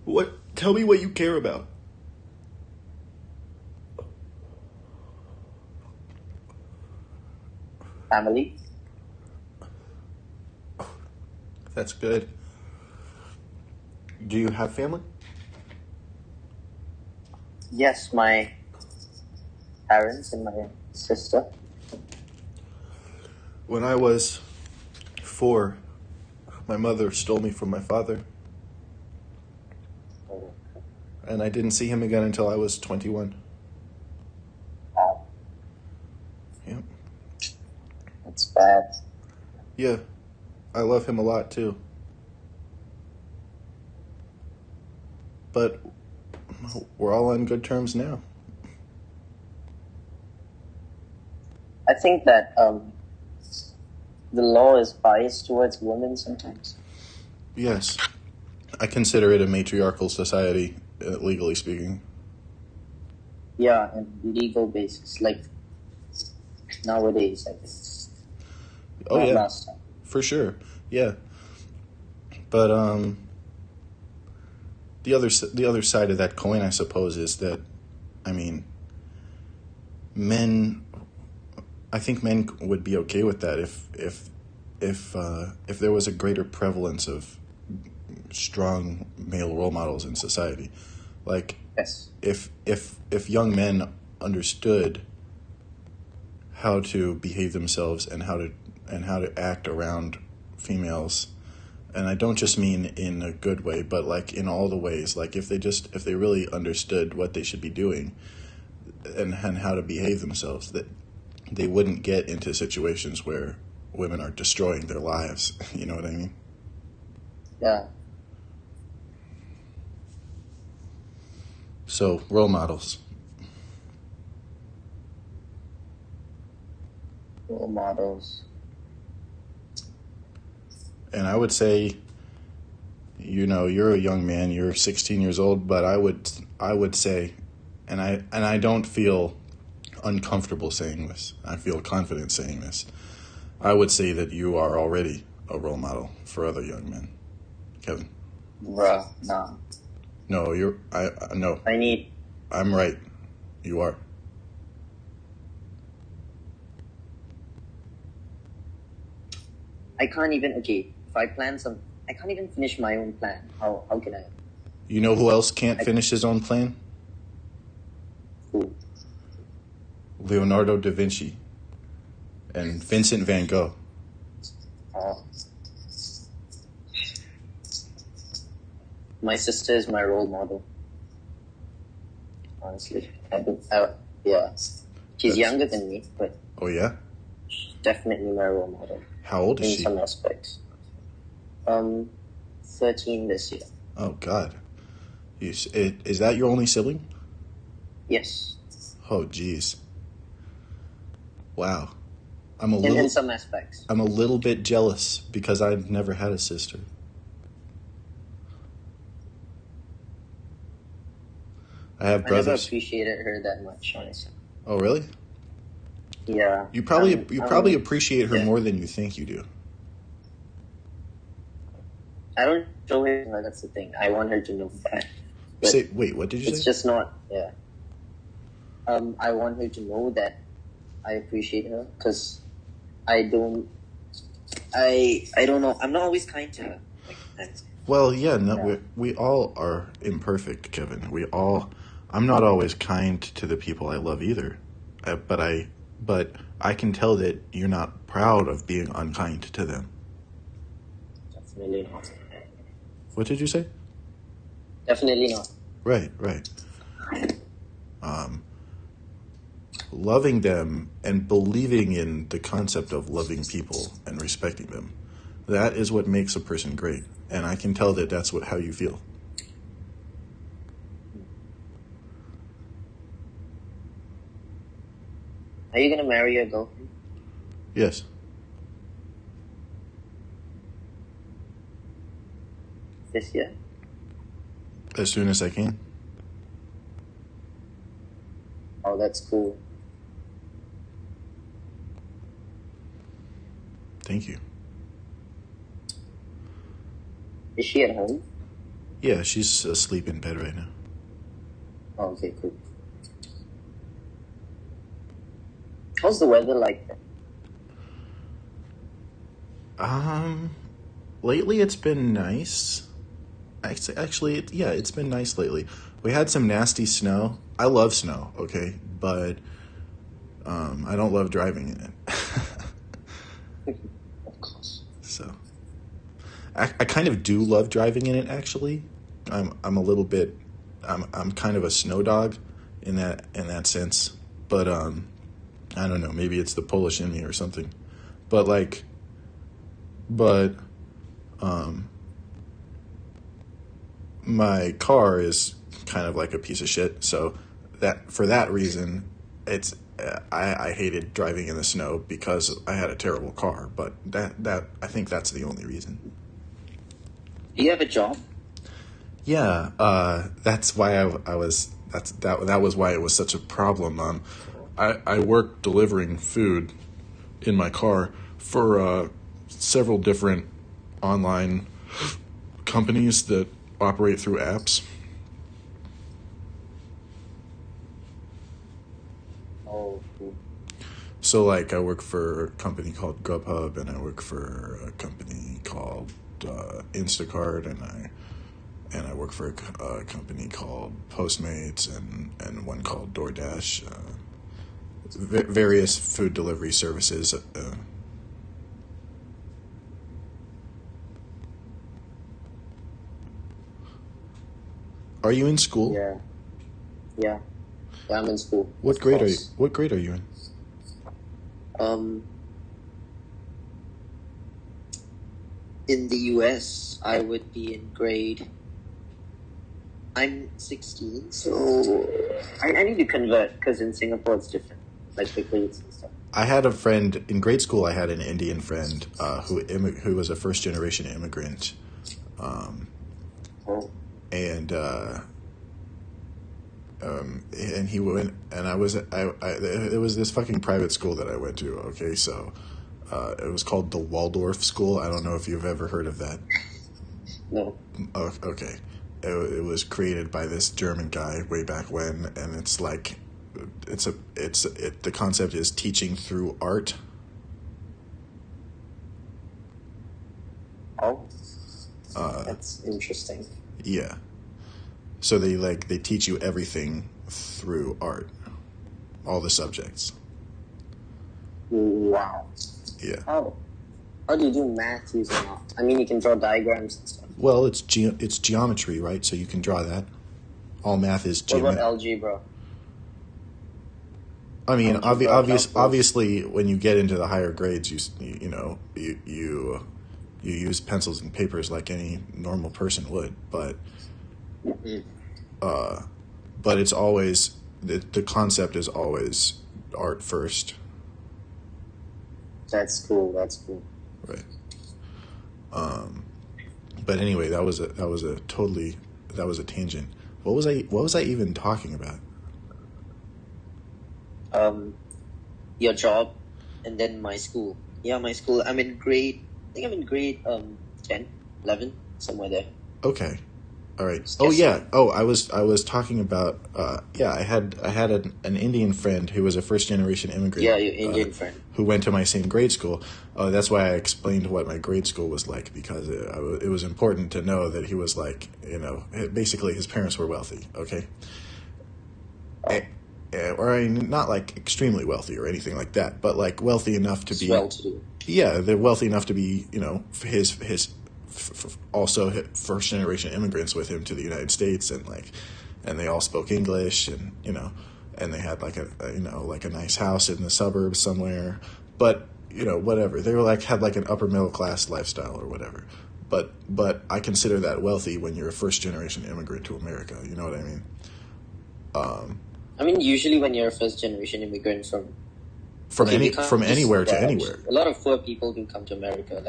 What? Tell me what you care about. Family? That's good. Do you have family? Yes, my parents and my sister. When I was 4, my mother stole me from my father, Oh, and I didn't see him again until I was 21. wow, Yep. that's bad. Yeah, I love him a lot too. But we're all on good terms now. I think that the law is biased towards women sometimes. Yes, I consider it a matriarchal society, legally speaking. Yeah, and legal basis, like nowadays, I guess. Oh Not yeah, last time. for sure. Yeah, but the other side of that coin, I suppose, is that, I mean, men. I think men would be okay with that if there was a greater prevalence of strong male role models in society. Like, Yes. if young men understood how to behave themselves and how to act around females, and I don't just mean in a good way, but like in all the ways. Like if they really understood what they should be doing and how to behave themselves, that they wouldn't get into situations where women are destroying their lives. You know what I mean? Yeah. So, role models. Role models. And I would say, you're a young man, you're 16 years old, but I would say, and I don't feel uncomfortable saying this, I feel confident saying this, I would say that you are already a role model for other young men. Kevin? Bruh, nah. No, no. I need. I'm right. You are. I can't even. Okay, if I plan some, I can't even finish my own plan. How can I? You know who else can't finish his own plan? Who? Leonardo da Vinci and Vincent van Gogh. Oh. My sister is my role model. Honestly, yeah. She's younger than me, but Oh yeah? definitely my role model How old is in she? some aspects. 13 this year. Oh God. Is that your only sibling? Yes. Oh geez. Wow. In some aspects. I'm a little bit jealous because I've never had a sister. I have brothers. I never appreciated her that much, honestly. Oh really? Yeah. You probably appreciate her more than you think you do. I don't show her. That's the thing. I want her to know that. Wait, what did you say? It's just not. Yeah. I want her to know that I appreciate her because I don't know. I'm not always kind to her. Well, yeah, no, we all are imperfect, Kevin. I'm not always kind to the people I love either, but I can tell that you're not proud of being unkind to them. Definitely not. What did you say? Definitely not. Right. Loving them and believing in the concept of loving people and respecting them, that is what makes a person great. And I can tell that that's how you feel. Are you gonna marry your girlfriend? Yes. This year? As soon as I can. Oh, that's cool. Thank you. Is she at home? Yeah, she's asleep in bed right now. Oh, okay, cool. How's the weather like there? Lately it's been nice. Actually, it's been nice lately. We had some nasty snow. I love snow, okay, but I don't love driving in it. Of course. So, I kind of do love driving in it. Actually, I'm a little bit. I'm kind of a snow dog in that sense. But I don't know. Maybe it's the Polish in me or something. But my car is kind of like a piece of shit. So that for that reason, it's I hated driving in the snow because I had a terrible car. But that I think that's the only reason. Do you have a job? Yeah, that's why I was. That was why it was such a problem. I work delivering food in my car for several different online companies that operate through apps. Oh, cool. So, like, I work for a company called Grubhub, and I work for a company called Instacart, and I work for a company called Postmates, and one called DoorDash. Various food delivery services. Are you in school? Yeah, I'm in school. What grade are you? What grade are you in? In the US, I would be in grade. I'm 16, so I need to convert because in Singapore it's different, like the grades and stuff. I had a friend in grade school. I had an Indian friend who was a first generation immigrant, and he went, and I it was this fucking private school that I went to. Okay, so it was called the Waldorf School. I don't know if you've ever heard of that. No. Oh, okay. It was created by this German guy way back when, and it's like, the concept is teaching through art. Oh, that's interesting. Yeah. So they teach you everything through art, all the subjects. Wow. Yeah. Oh, how do you do math using art? I mean, you can draw diagrams and stuff. Well, it's geometry, right? So you can draw that. All math is geometry. What about algebra? I mean, obviously, when you get into the higher grades, you use pencils and papers like any normal person would, but it's always the concept is always art first. That's cool. Right. But anyway, that was a tangent. What was I even talking about? Your job, and then my school. Yeah, my school. I think I'm in grade 10, 11, somewhere there. Okay. All right. Oh yeah. Oh, I was talking about. I had an Indian friend who was a first generation immigrant. Yeah, your Indian friend who went to my same grade school. That's why I explained what my grade school was like, because it was important to know that he was like, basically his parents were wealthy. Okay. Or not like extremely wealthy or anything like that, but like wealthy enough to be. Well-to-do. Yeah, they're wealthy enough to be, his also first generation immigrants with him to the United States, and they all spoke English, and and they had like a nice house in the suburbs somewhere, but whatever, they were had an upper middle class lifestyle or whatever, but I consider that wealthy when you're a first generation immigrant to America. You know what I mean? I mean, usually when you're a first generation immigrant from anywhere to anywhere, a lot of poor people do come to America,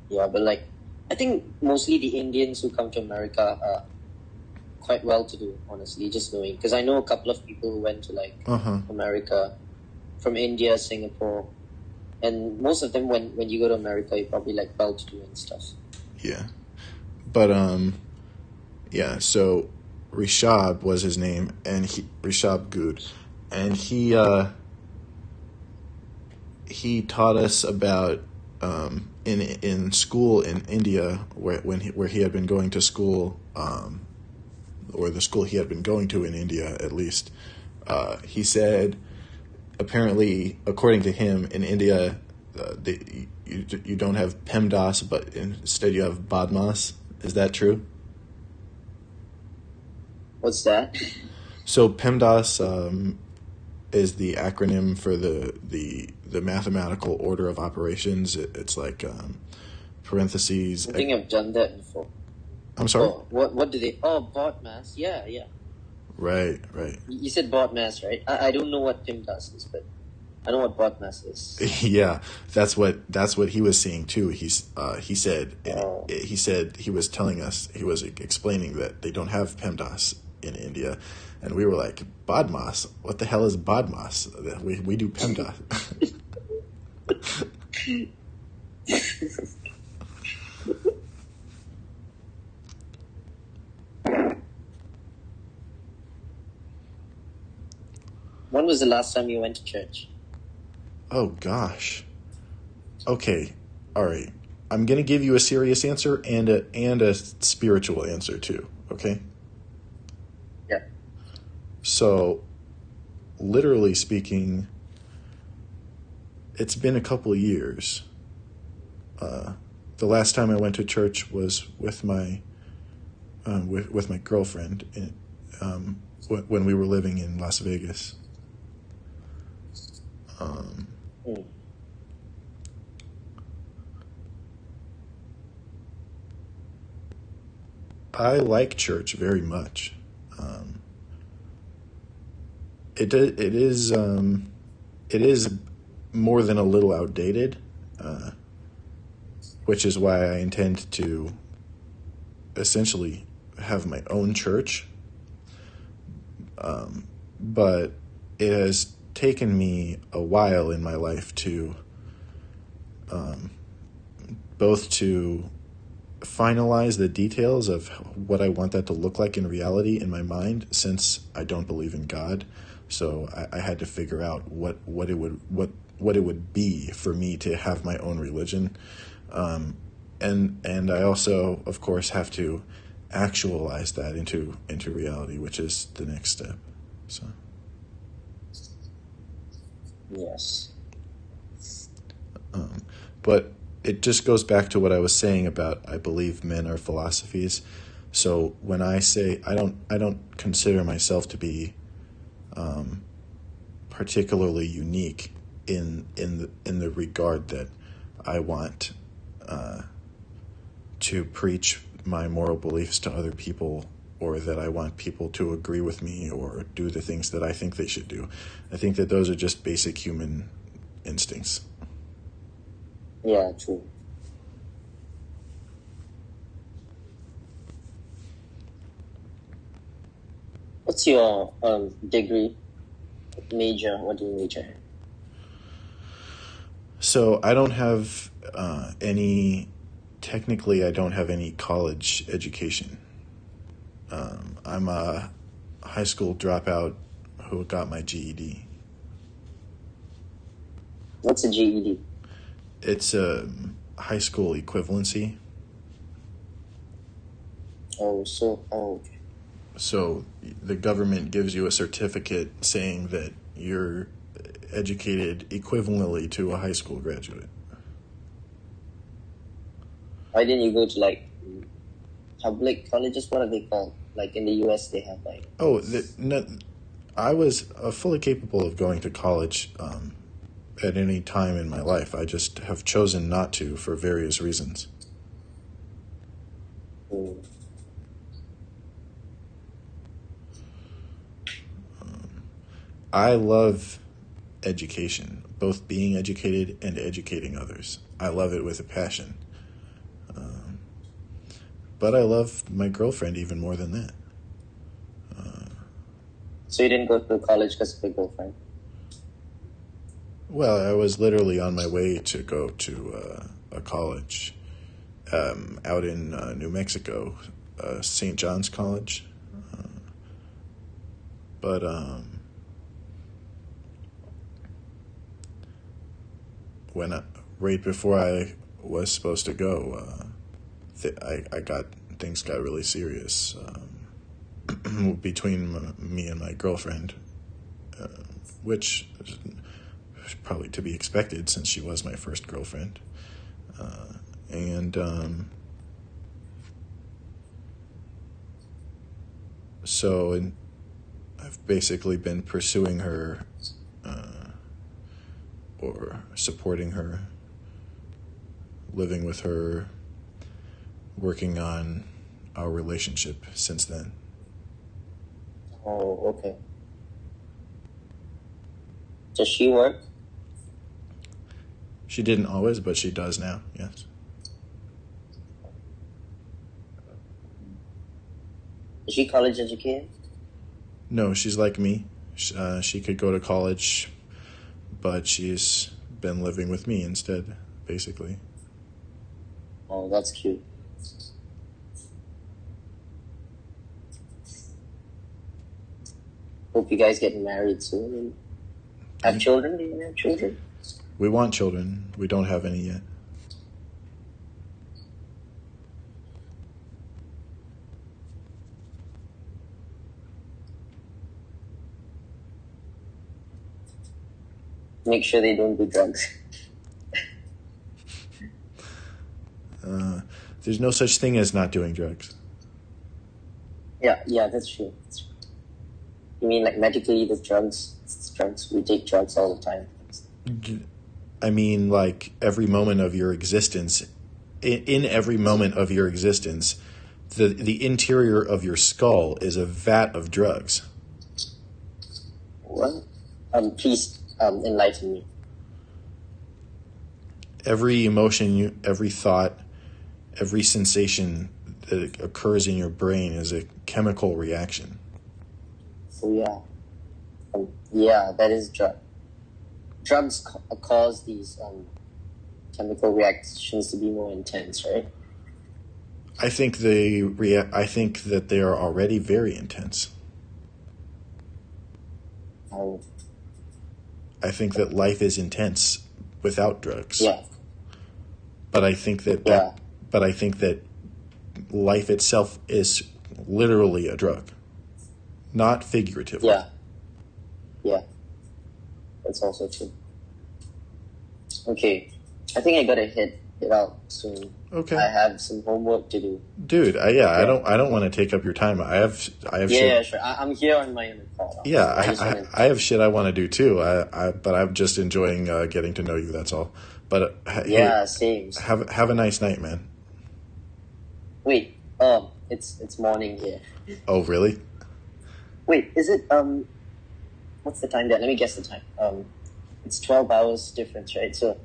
Yeah, but I think mostly the Indians who come to America are quite well-to-do, honestly, just knowing. Because I know a couple of people who went to America from India, Singapore, And most of them, when you go to America, you're probably like well-to-do and stuff. Yeah. But, yeah, so Rishab was his name, and Rishab Good, and he taught us about, in school in India, where he had been going to school, or the school he had been going to in India at least. He said, apparently, according to him, in India, you don't have PEMDAS, but instead you have BODMAS. Is that true? What's that? So PEMDAS is the acronym for the mathematical order of operations. It's like parentheses. I think I've done that before. I'm sorry? Oh, what do they... Oh, BODMAS. Yeah. Right. You said BODMAS, right? I don't know what PIMDAS is, but I know what BODMAS is. Yeah, that's what he was saying too. He said he was telling us, he was explaining that they don't have PEMDAS in India, and we were like, BODMAS? What the hell is BODMAS? We do PEMDAS. When was the last time you went to church? Oh gosh. Okay. All right. I'm gonna give you a serious answer and a spiritual answer too. Okay. Yeah. So, literally speaking, it's been a couple of years. The last time I went to church was with my girlfriend when we were living in Las Vegas. I like church very much. It is more than a little outdated, which is why I intend to essentially have my own church. But it has taken me a while in my life to both to finalize the details of what I want that to look like in reality in my mind, since I don't believe in God. So I had to figure out what it would be for me to have my own religion, and I also, of course, have to actualize that into reality, which is the next step. So. Yes. But it just goes back to what I was saying about I believe men are philosophies. So when I say I don't consider myself to be particularly unique in the regard that I want to preach my moral beliefs to other people, or that I want people to agree with me or do the things that I think they should do. I think that those are just basic human instincts. Yeah, true. What's your degree? Major? What do you major in? So I don't have technically I don't have any college education. I'm a high school dropout who got my GED. What's a GED? It's a high school equivalency. Okay. So the government gives you a certificate saying that you're educated equivalently to a high school graduate. Why didn't you go to like public colleges? What are they called? Like in the US, they have like. I was fully capable of going to college at any time in my life. I just have chosen not to for various reasons. I love education, both being educated and educating others. I love it with a passion. But I love my girlfriend even more than that. So you didn't go to college because of your girlfriend? Well, I was literally on my way to go to a college out in New Mexico, St. John's College. But when right before I was supposed to go, things got really serious between me and my girlfriend, which is probably to be expected since she was my first girlfriend, and so I've basically been pursuing her or supporting her, living with her, working on our relationship since then. Oh, okay. Does she work? She didn't always, but she does now, yes. Is she college educated? No, she's like me. She could go to college, but she's been living with me instead, basically. Oh, that's cute. Hope you guys get married soon. Have children? Do you have children? We want children. We don't have any yet. Make sure they don't do drugs. There's no such thing as not doing drugs. Yeah, that's true. That's true. You mean like medically the drugs? It's drugs. We take drugs all the time. I mean, like every moment of your existence, in every moment of your existence, the interior of your skull is a vat of drugs. What? Please enlighten me. Every emotion, every thought, every sensation that occurs in your brain is a chemical reaction. So yeah, that is drug. Drugs cause these chemical reactions to be more intense, right? I think I think that they are already very intense. Oh. I think that life is intense without drugs. Yeah. But I think that life itself is literally a drug, not figuratively. Yeah. That's also true. Okay, I think I gotta head out soon. Okay. I have some homework to do. Dude, I don't want to take up your time. I have Yeah, shit. sure. I'm here on my own call. Yeah, I have shit I want to do too. But I'm just enjoying getting to know you. That's all. But yeah, same. Have a nice night, man. Wait, it's morning here. Oh, really? Wait, is it what's the time there? Let me guess the time. It's 12 hours difference, right? So,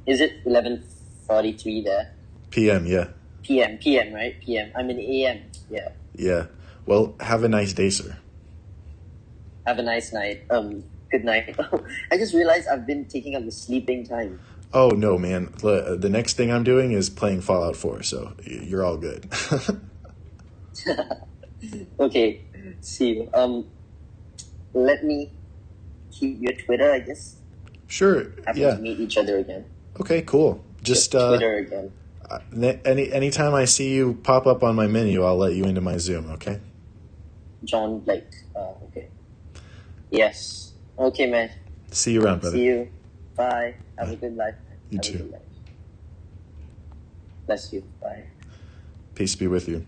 is it 11:43 there? PM, yeah. PM, right? PM. I'm in AM. Yeah. Yeah. Well, have a nice day, sir. Have a nice night. Good night. I just realized I've been taking up the sleeping time. Oh, no, man. The next thing I'm doing is playing Fallout 4, so you're all good. Okay, see you. Let me keep your Twitter, I guess. Sure, Happy yeah. to meet each other again. Okay, cool. Just Twitter again. Anytime I see you pop up on my menu, I'll let you into my Zoom, okay? John Blake. Okay. Yes. Okay, man. See you around, brother. See you. Bye. Have a good life. You Have a too. good life. Bless you. Bye. Peace be with you.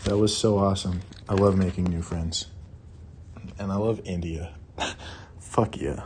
That was so awesome. I love making new friends. And I love India. Fuck yeah.